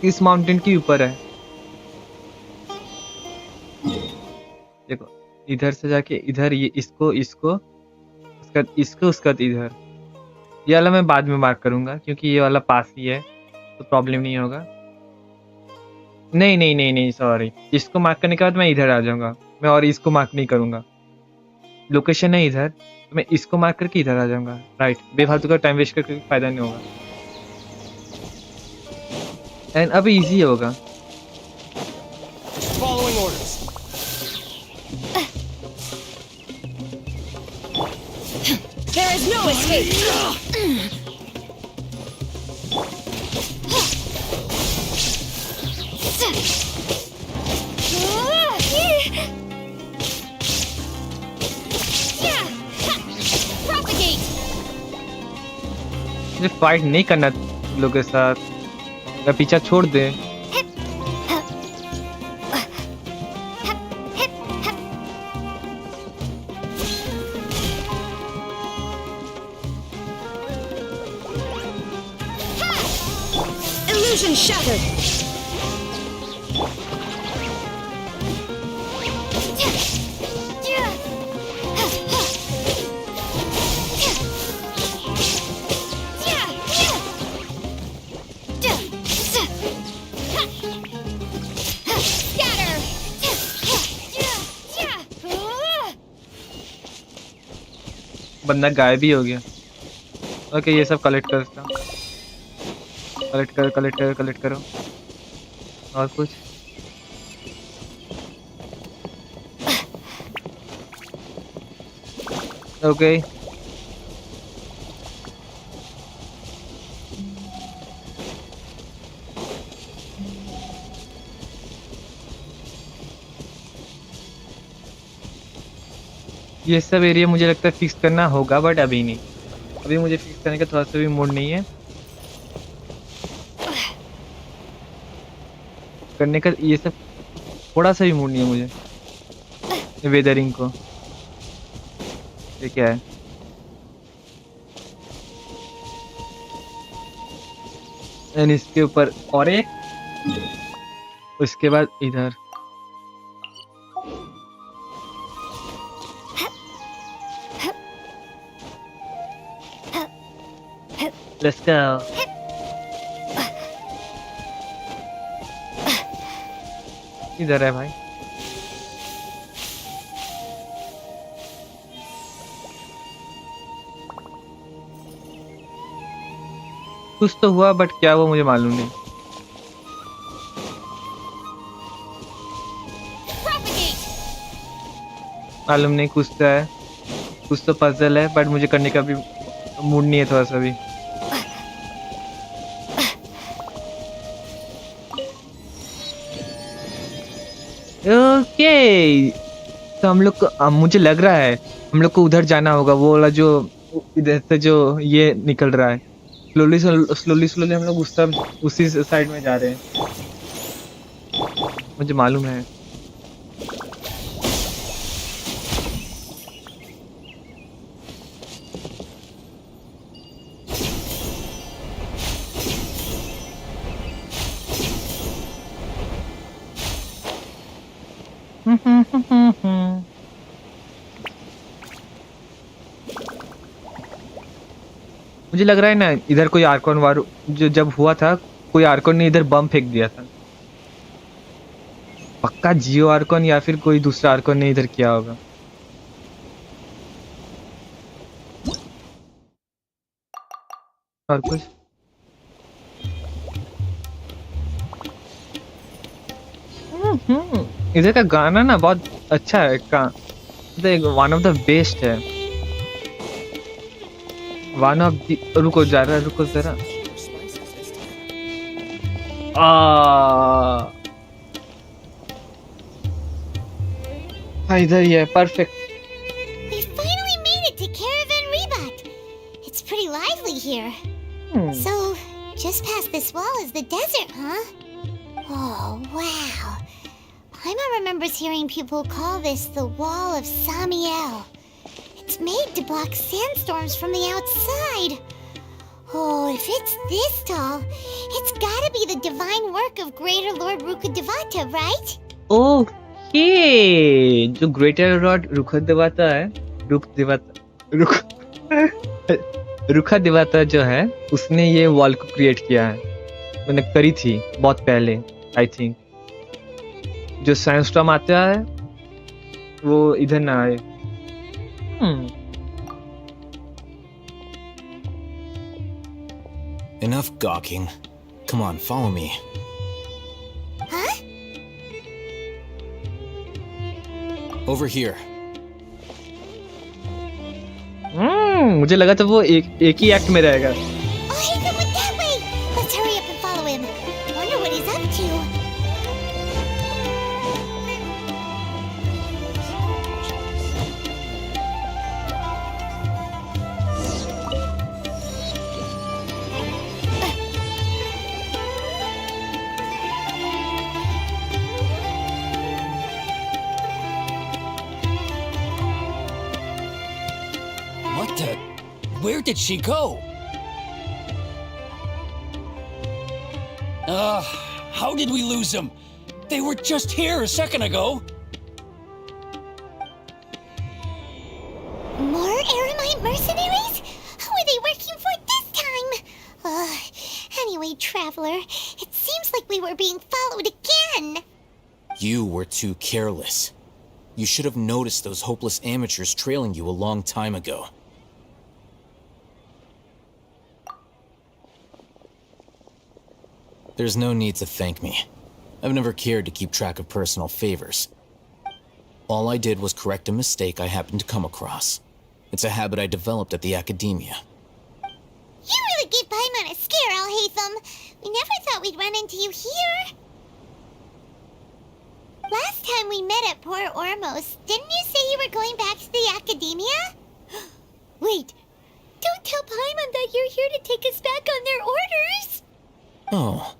A: इस माउंटेन के ऊपर है। देखो, इधर से जाके इधर, ये इसको उसका इधर। ये वाला मैं बाद में मार्क करूंगा क्योंकि ये वाला पास ही है तो प्रॉब्लम नहीं होगा। नहीं नहीं नहीं नहीं, सॉरी। इसको मार्क करने के बाद मैं इधर आ जाऊंगा मैं, और इसको मार्क नहीं करूंगा। लोकेशन है इधर तो मैं इसको मार्क करके इधर आ जाऊंगा। राइट, बेफालतू का टाइम वेस्ट करके फायदा नहीं होगा। एंड अभी इजी होगा।
J: Following orders.
G: There is no escape! Propagate!
A: मुझे फाइट नहीं करना लोगों के साथ, या पीछा छोड़ दे।
G: Illusion shattered!
A: बंदा गायब ही हो गया। ओके, ये सब कलेक्ट करता हूँ। कलेक्ट करो। और कुछ ओके। ये सब एरिया मुझे लगता है फिक्स करना होगा, बट अभी नहीं। अभी मुझे फिक्स करने का थोड़ा सा भी मूड नहीं है करने का। ये सब थोड़ा सा भी मूड नहीं है मुझे। वेदरिंग को, ये क्या है? एंड इसके ऊपर और एक, उसके बाद इधर। Let's go. इधर है भाई। कुछ तो हुआ बट क्या हुआ मुझे मालूम नहीं। मालूम नहीं, कुछ तो है, कुछ तो पजल है बट मुझे करने का भी मूड नहीं है थोड़ा सा भी। ओके, तो हम लोग को मुझे लग रहा है हम लोग को उधर जाना होगा, वो वाला जो इधर से जो ये निकल रहा है। स्लोली स्लोली हम लोग उस सब उसी साइड में जा रहे हैं, मुझे मालूम है। मुझे लग रहा है ना इधर कोई आर्कॉन वार जो जब हुआ था, कोई आर्कॉन ने इधर बम फेंक दिया था। पक्का जियो आर्कॉन या फिर कोई दूसरा आर्कॉन ने इधर किया होगा। और कुछ इधर का गाना ना बहुत अच्छा है, वन ऑफ द बेस्ट है। वन ऑफ द रुको जरा हाँ इधर ही है, perfect.
D: We finally made it to Caravan Rebat. It's pretty lively here. So, just past this wall is the desert, huh? Oh, wow. Paimon remembers hearing people call this the Wall of Samiel. It's made to block sandstorms from the outside. Oh, if it's this tall, it's gotta be the divine work of Greater Lord Rukkhadevata, right?
A: Okay, जो greater Lord रुखा देवता जो है उसने ये wall को create किया है। मैंने करी थी बहुत पहले, आई थिंक। जो सैंडस्टॉर्म आता है वो इधर ना आए।
L: Enough gawking. Come on, follow me.
D: Huh?
L: Over here.
A: मुझे लगा था वो एक ही एक्ट में रहेगा।
D: Oh, hey, come with that way. Let's hurry up and follow him. Wonder what he's up to.
J: What the? Where did she go? How did we lose them? They were just here a second ago.
D: More Aramite mercenaries? Who are they working for this time? Anyway, Traveler, it seems like we were being followed again.
L: You were too careless. You should have noticed those hopeless amateurs trailing you a long time ago. There's no need to thank me. I've never cared to keep track of personal favors. All I did was correct a mistake I happened to come across. It's a habit I developed at the academia.
D: You really gave Paimon a scare, Alhaitham. We never thought we'd run into you here. Last time we met at Port Ormos, didn't you say you were going back to the academia? Wait, don't tell Paimon that you're here to take us back on their orders.
L: Oh,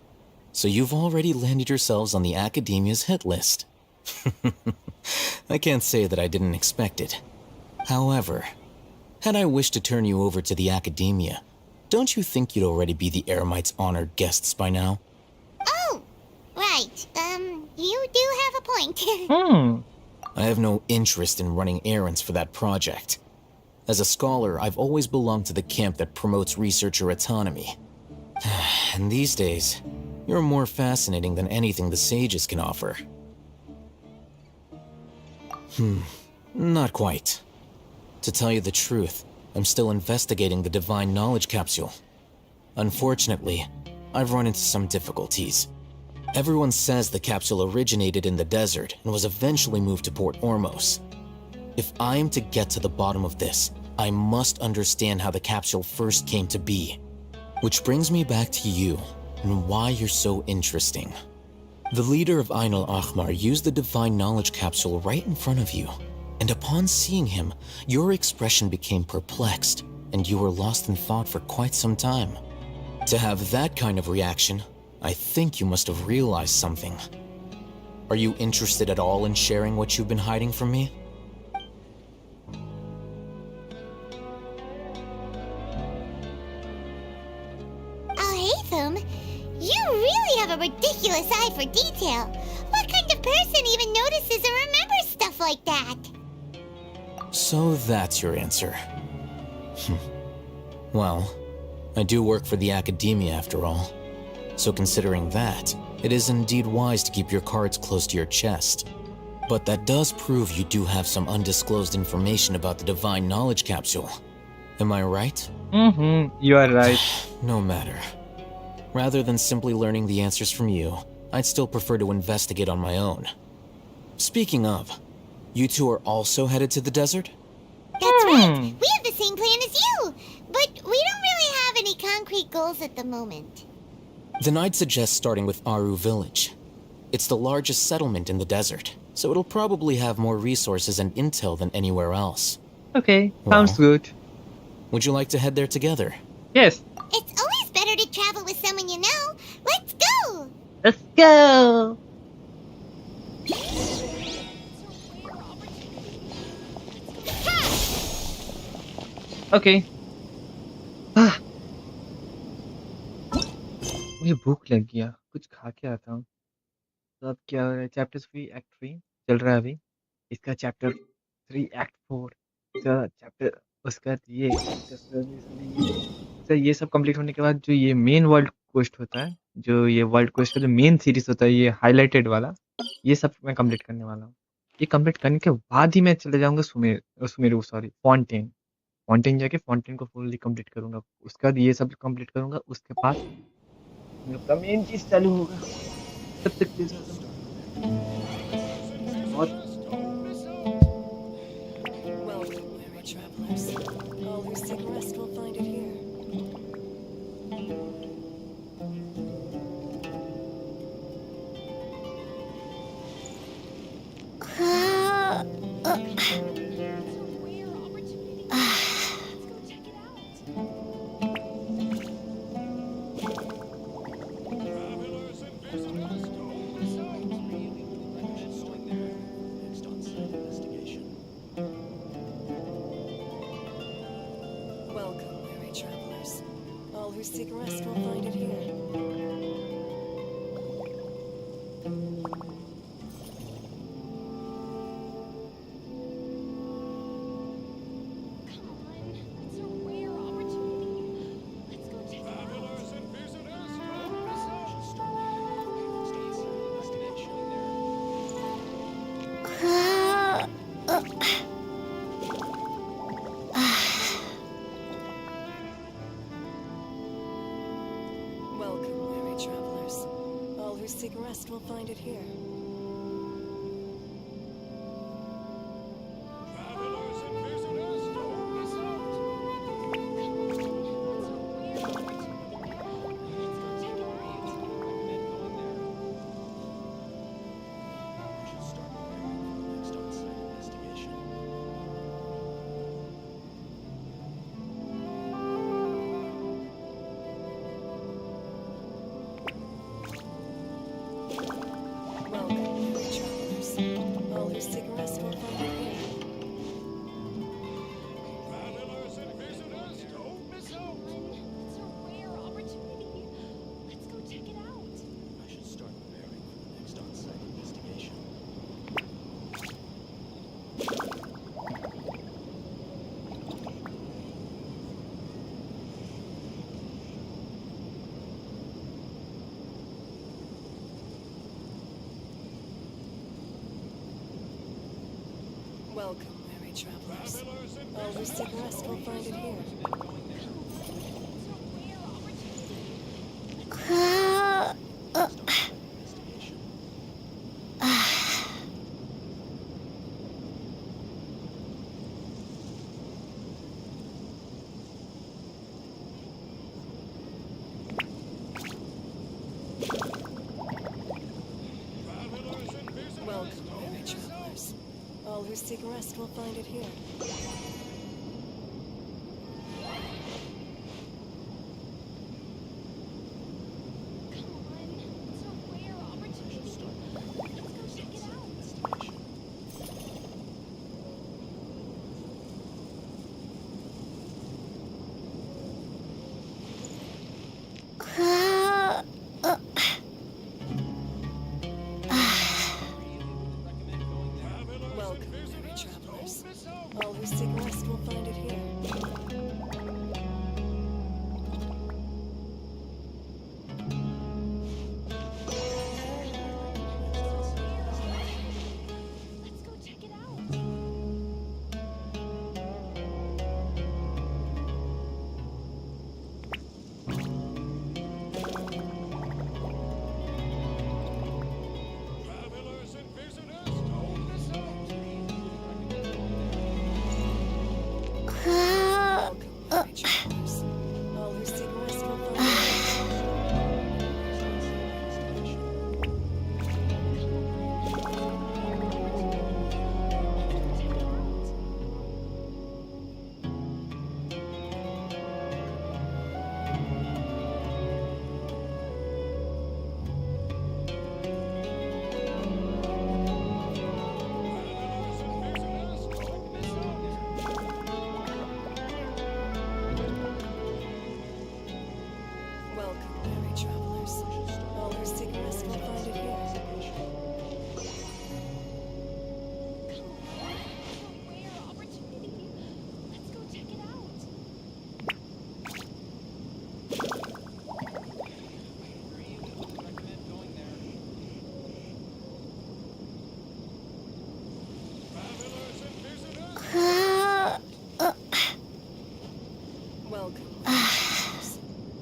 L: so you've already landed yourselves on the academia's hit list. I can't say that I didn't expect it. However, had I wished to turn you over to the academia, don't you think you'd already be the Eremites' honored guests by now?
D: Oh, right. You do have a point.
L: I have no interest in running errands for that project. As a scholar, I've always belonged to the camp that promotes researcher autonomy. And these days, you're more fascinating than anything the sages can offer. Not quite. To tell you the truth, I'm still investigating the Divine Knowledge Capsule. Unfortunately, I've run into some difficulties. Everyone says the capsule originated in the desert and was eventually moved to Port Ormos. If I am to get to the bottom of this, I must understand how the capsule first came to be. Which brings me back to you, and why you're so interesting. The leader of Ain al-Ahmar used the Divine Knowledge Capsule right in front of you, and upon seeing him, your expression became perplexed, and you were lost in thought for quite some time. To have that kind of reaction, I think you must have realized something. Are you interested at all in sharing what you've been hiding from me?
D: Hatham, you really have a ridiculous eye for detail. What kind of person even notices or remembers stuff like that?
L: So that's your answer. Well, I do work for the academia after all. So considering that, it is indeed wise to keep your cards close to your chest. But that does prove you do have some undisclosed information about the Divine Knowledge Capsule. Am I right?
A: You are right.
L: No matter. Rather than simply learning the answers from you, I'd still prefer to investigate on my own. Speaking of, you two are also headed to the desert?
D: That's right. We have the same plan as you, but we don't really have any concrete goals at the moment.
L: Then I'd suggest starting with Aru Village. It's the largest settlement in the desert, so it'll probably have more resources and intel than anywhere else.
A: Okay, sounds good.
L: Would you like to head there together?
A: Yes,
D: It's always better to travel with someone you know. Let's go!
A: let's go. Okay. मुझे भूख लग गया, कुछ खा के आता हूँ। तो अब क्या हो रहा है? चैप्टर 3 एक्ट 3 चल रहा है अभी। इसका चैप्टर 3 एक्ट 4 इसका चैप्टर उसका ये ये सब कंप्लीट होने के बाद जो ये मेन वर्ल्ड क्वेस्ट होता है, जो ये वर्ल्ड क्वेस्ट का जो मेन सीरीज होता है, ये हाइलाइटेड वाला, ये सब मैं कंप्लीट करने वाला हूँ। ये कंप्लीट करने के बाद ही मैं चले जाऊंगा सुमेरु, सॉरी, फॉन्टेन। फॉन्टेन जाके फॉन्टेन को फुल्ली कंप्लीट करूंगा, उसके बाद ये सब कंप्लीट करूंगा, उसके बाद हम लोग का मेन चीज चालू होगा। तब तक के लिए बहुत
M: Welcome, weary travelers. All who seek rest will find it here. Welcome, weary travelers. All who seek rest will find it here. Welcome, weary travelers. All who seek rest will find it here. Welcome, Welcome, weary travelers. All who seek rest will find it here. Welcome, weary travelers. All who seek rest will find it here. Welcome, weary travelers. All who seek rest will find it here. Welcome, weary travelers. All who seek rest will find it here. Welcome, weary travelers.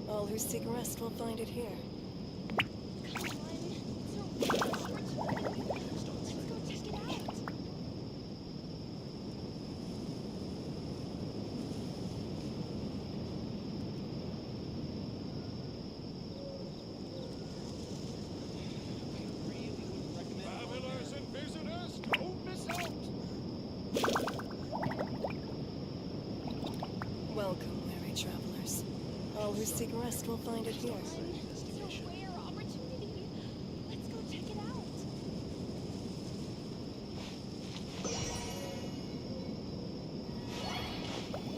M: All who seek rest will find it here. Welcome, weary travelers. All who seek rest will find it here. Welcome, weary travelers. All who seek rest will find it here. Welcome, weary travelers.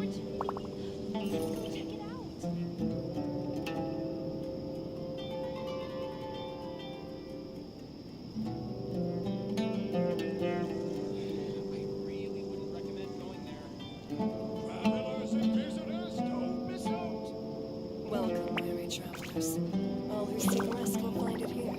M: All who seek rest will find it here. Welcome, weary travelers. All who seek rest will find it here.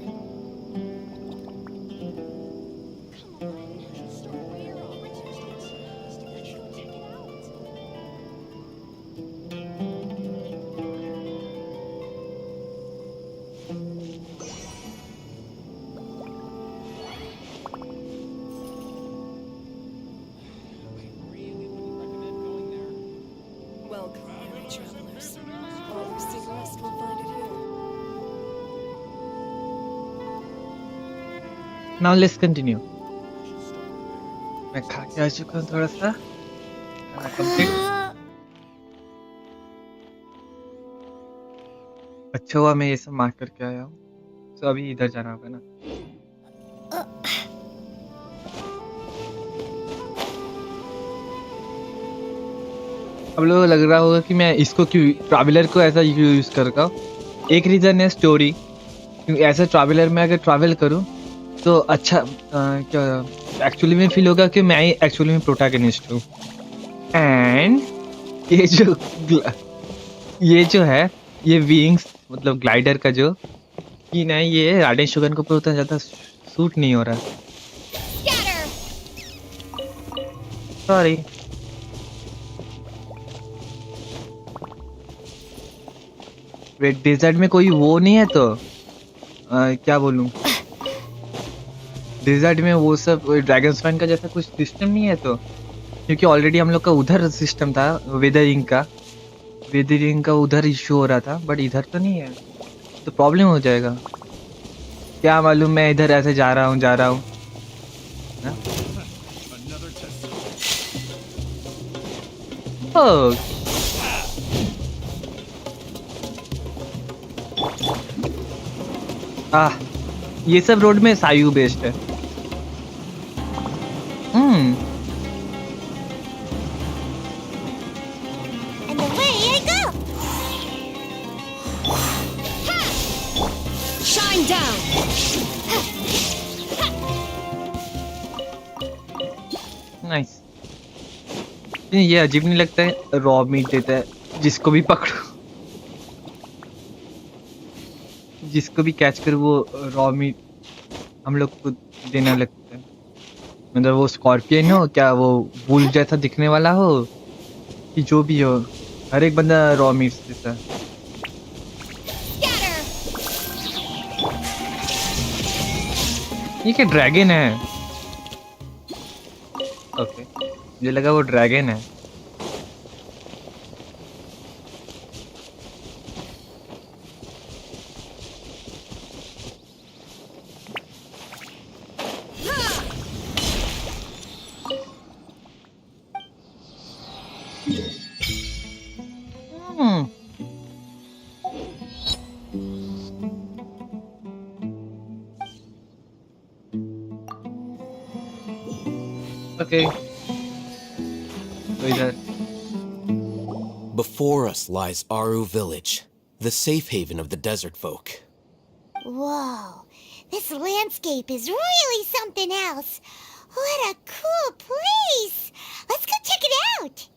M: Welcome, weary travelers. All who seek rest will find it here.
A: Now let's continue. मैं खा के आ चुका हूँ थोड़ा सा खाना complete. अच्छा हुआ मैं ये सब मार्क करके आया हूँ। तो अभी इधर जाना होगा ना। अब लोगों को लग रहा होगा कि मैं इसको क्यों ट्रैवलर को ऐसा यूज कर रहा हूँ। एक रीजन है स्टोरी, क्योंकि एज अ ट्रैवलर मैं अगर ट्रैवल करूँ तो अच्छा क्या एक्चुअली में फील होगा कि मैं ही एक्चुअली में प्रोटैगनिस्ट हूँ। एंड ये जो ये जो है ये विंग्स मतलब ग्लाइडर का जो कि नहीं ये राडेन शुगन को उतना ज़्यादा सूट नहीं हो रहा। सॉरी। वेट डेजर्ट में कोई वो नहीं है तो क्या बोलूं डेजर्ट में वो सब ड्रैगन स्पाइन का जैसा कुछ सिस्टम नहीं है तो क्योंकि ऑलरेडी हम लोग का उधर सिस्टम था वेदरिंग का उधर इशू हो रहा था बट इधर तो नहीं है तो प्रॉब्लम हो जाएगा। क्या मालूम मैं इधर ऐसे जा रहा हूँ ना? ओह ये सब रोड में सायु बेस्ड है।
D: And away I go!
G: Shine down!
A: Nice. ये अजीब नहीं लगता है रॉ मीट देता है जिसको भी पकड़ो जिसको भी कैच कर वो रॉ मीट हम लोग को देना लगता है। मतलब वो स्कॉर्पियन हो क्या वो बुल जैसा दिखने वाला हो कि जो भी हो हर एक बंदा रॉ मीट देता है। ये क्या ड्रैगन है? ओके मुझे लगा वो ड्रैगन है। Okay.
L: Before us lies Aru Village, the safe haven of the desert folk.
D: Whoa, this landscape is really something else. What a cool place! Let's go check it out!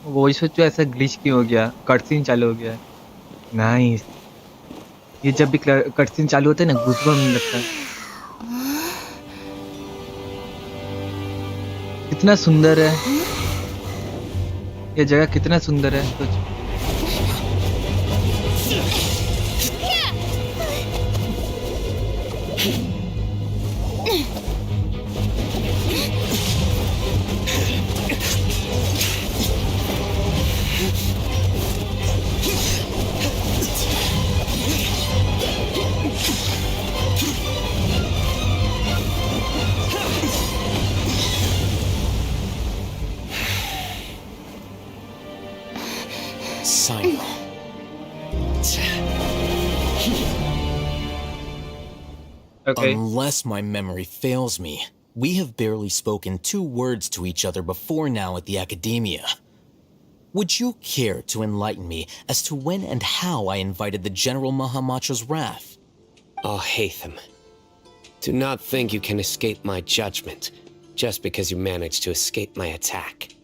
A: वही सोचो ऐसा glitch क्यों हो गया cutscene चालू हो गया। Nice ये जब भी कटसीन चालू होता है ना गूज़बम्प लगता है। कितना सुंदर है ये जगह कितना सुंदर है सोच। Okay.
L: Unless my memory fails me, we have barely spoken 2 words to each other before now at the Academia. Would you care to enlighten me as to when and how I invited the General Mahamatra's wrath?
N: Oh, Hatham. Do not think you can escape my judgment, just because you managed to escape my attack.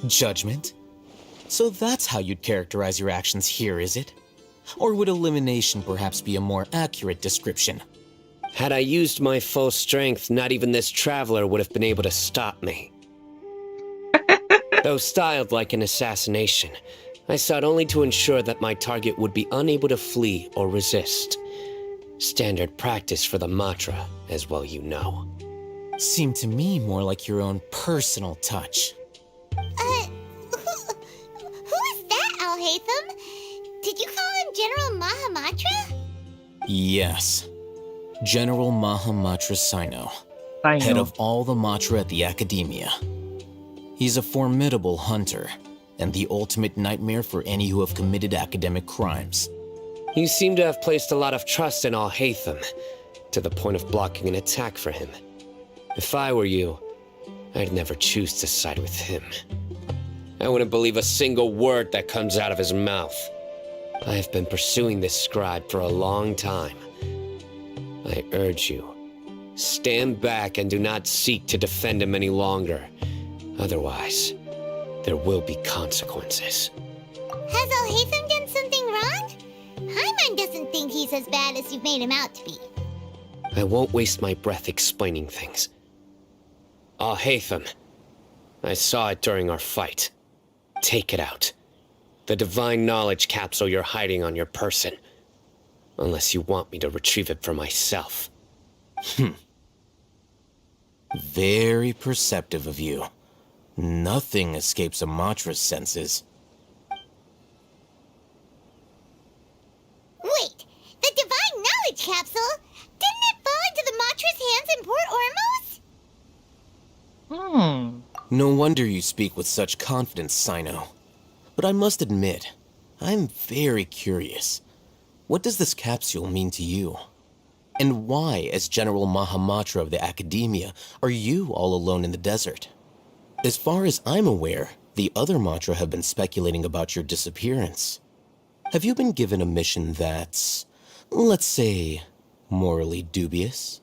L: Judgment? So that's how you'd characterize your actions here, is it? Or would elimination perhaps be a more accurate description?
N: Had I used my full strength, not even this traveler would have been able to stop me. Though styled like an assassination, I sought only to ensure that my target would be unable to flee or resist. Standard practice for the Matra, as well you know.
L: Seemed to me more like your own personal touch.
D: Who is that, Alhaitham? Did you call him General Mahamatra?
L: Yes. General Mahamatra Sino, head of all the Matra at the Academia. He's a formidable hunter, and the ultimate nightmare for any who have committed academic crimes.
N: You seem to have placed a lot of trust in Alhaitham, to the point of blocking an attack for him. If I were you, I'd never choose to side with him. I wouldn't believe a single word that comes out of his mouth. I have been pursuing this scribe for a long time. I urge you, stand back and do not seek to defend him any longer. Otherwise, there will be consequences.
D: Has Alhaitham done something wrong? Paimon doesn't think he's as bad as you've made him out to be.
N: I won't waste my breath explaining things. Alhaitham, I saw it during our fight. Take it out. The divine knowledge capsule you're hiding on your person. Unless you want me to retrieve it for myself.
L: Very perceptive of you. Nothing escapes Amatra's senses.
D: Wait, the divine knowledge capsule? Didn't it fall into the Matra's hands in Port Ormos?
L: No wonder you speak with such confidence, Sino. But I must admit, I'm very curious. What does this capsule mean to you? And why, as General Mahamatra of the Academia, are you all alone in the desert? As far as I'm aware, the other Matra have been speculating about your disappearance. Have you been given a mission that's, let's say, morally dubious?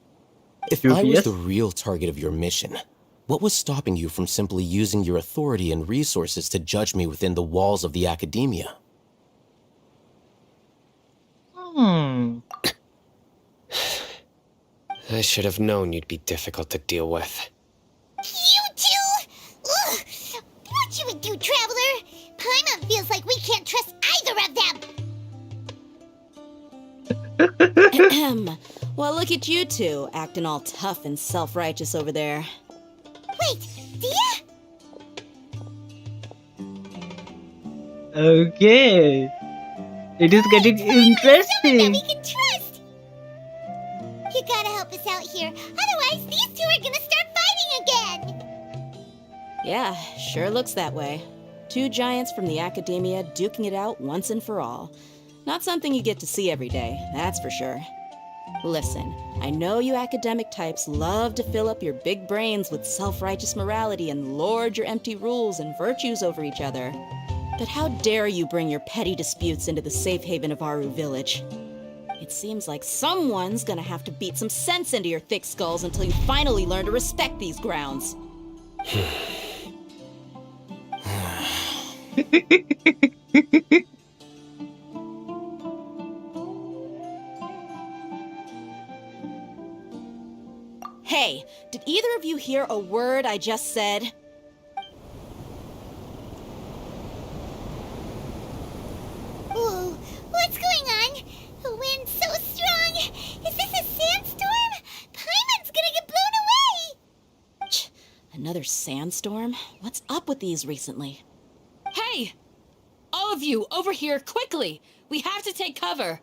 L: If I was the real target of your mission, what was stopping you from simply using your authority and resources to judge me within the walls of the Academia?
N: I should have known you'd be difficult to deal with.
D: You two? Ugh! What you would do, Traveler? Paimon feels like we can't trust either of them!
I: Well, look at you two, acting all tough and self-righteous over there.
D: Wait, Dia?
A: Okay. It is getting interesting.
D: We can trust! You gotta help us out here, otherwise these two are gonna start fighting again!
I: Yeah, sure looks that way. Two giants from the Academia duking it out once and for all. Not something you get to see every day, that's for sure. Listen, I know you academic types love to fill up your big brains with self-righteous morality and lord your empty rules and virtues over each other. But how dare you bring your petty disputes into the safe haven of Aru Village? It seems like someone's gonna have to beat some sense into your thick skulls until you finally learn to respect these grounds. Hey, did either of you hear a word I just said?
D: Whoa, what's going on? The wind's so strong! Is this a sandstorm? Paimon's gonna get blown away!
I: Another sandstorm? What's up with these recently?
H: Hey! All of you, over here, quickly! We have to take cover!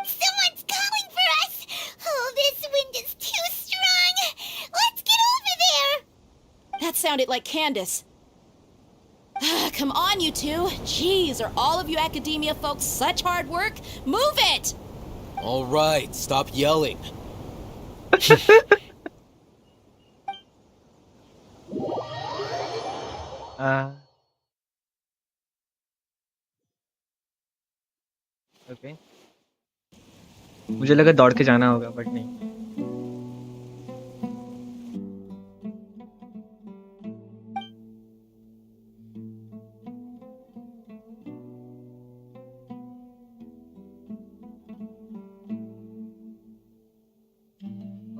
D: Someone's calling for us! Oh, this wind is too strong! Let's get over there!
I: That sounded like Candace. Come on, you two. Jeez, are all of you Academia folks such hard work? Move it!
L: All right, stop yelling.
A: Okay मुझे लगा दौड़ के जाना होगा but नहीं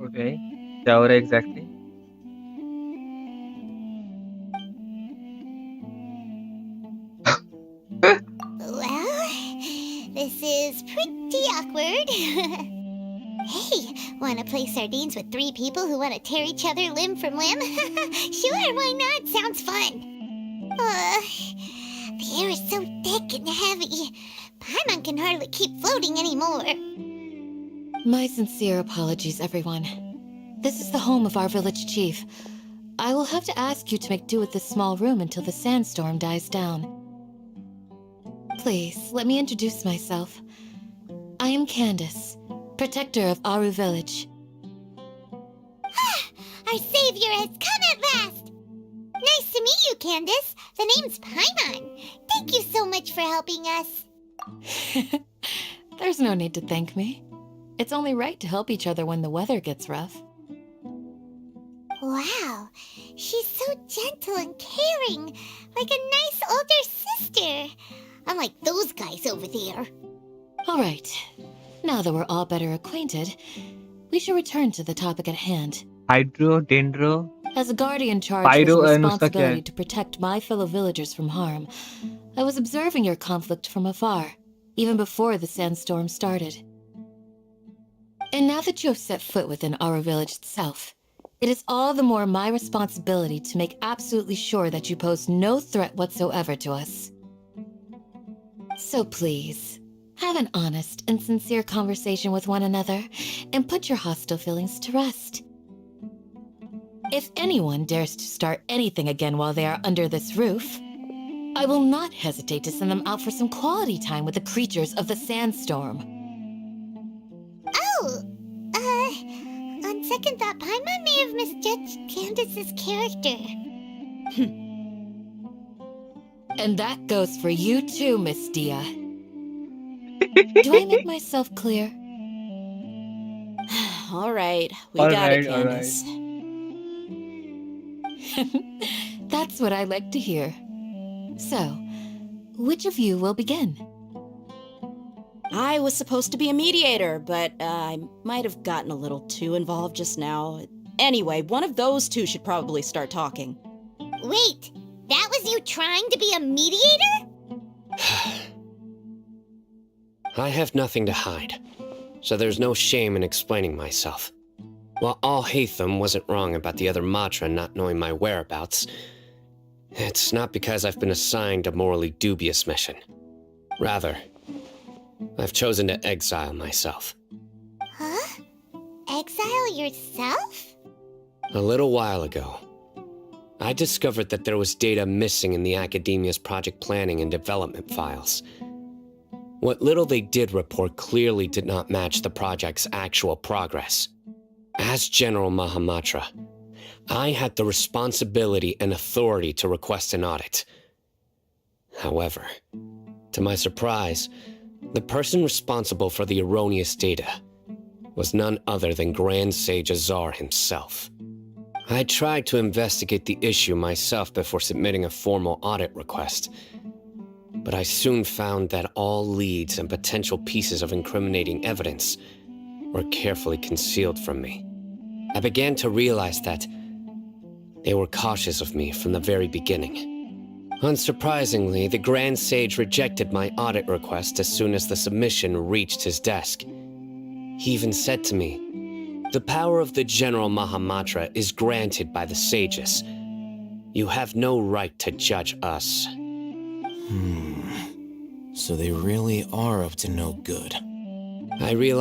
A: okay क्या हो रहा है exactly
D: Well, this is pretty awkward. Hey, wanna play sardines with three people who wanna tear each other limb from limb? Sure, why not? Sounds fun. The air is so thick and heavy. Paimon can hardly keep floating anymore.
G: My sincere apologies, everyone. This is the home of our village chief. I will have to ask you to make do with this small room until the sandstorm dies down. Please, let me introduce myself. I am Candace, protector of Aru Village.
D: Our savior has come at last! Nice to meet you, Candace. The name's Paimon. Thank you so much for helping us.
H: There's no need to thank me. It's only right to help each other when the weather gets rough.
D: Wow, she's so gentle and caring, like a nice older sister. Unlike those guys over there.
H: All right. Now that we're all better acquainted, we should return to the topic at hand.
A: Hydro, Dendro,
H: As a guardian charged with
A: Pyro
H: the
A: and उसका क्या
H: responsibility
A: है?
H: to protect my fellow villagers from harm, I was observing your conflict from afar, even before the sandstorm started. And now that you have set foot within our village itself, it is all the more my responsibility to make absolutely sure that you pose no threat whatsoever to us. So please, have an honest and sincere conversation with one another and put your hostile feelings to rest. If anyone dares to start anything again while they are under this roof, I will not hesitate to send them out for some quality time with the creatures of the sandstorm.
D: Oh, on second thought, Paimon may have misjudged Candace's character.
H: And that goes for you too, Miss Dia. Do I make myself clear?
I: All right, we
A: All
I: got it,
A: right, all right.
I: Candace.
H: That's what I like to hear. So, which of you will begin?
I: I was supposed to be a mediator, but I might have gotten a little too involved just now. Anyway, one of those two should probably start talking.
D: Wait, that was you trying to be a mediator?
N: I have nothing to hide, so there's no shame in explaining myself. While Al-Haytham wasn't wrong about the other Matra not knowing my whereabouts, it's not because I've been assigned a morally dubious mission. Rather, I've chosen to exile myself.
D: Huh? Exile yourself?
N: A little while ago, I discovered that there was data missing in the Academia's project planning and development files. What little they did report clearly did not match the project's actual progress. As General Mahamatra, I had the responsibility and authority to request an audit. However, to my surprise, the person responsible for the erroneous data was none other than Grand Sage Azar himself. I tried to investigate the issue myself before submitting a formal audit request, but I soon found that all leads and potential pieces of incriminating evidence were carefully concealed from me. I began to realize that they were cautious of me from the very beginning. Unsurprisingly, the Grand Sage rejected my audit request as soon as the submission reached his desk. He even said to me, "The power of the General Mahamatra is granted by the sages. You have no right to judge us."
L: So they really are up to no good.
N: I realized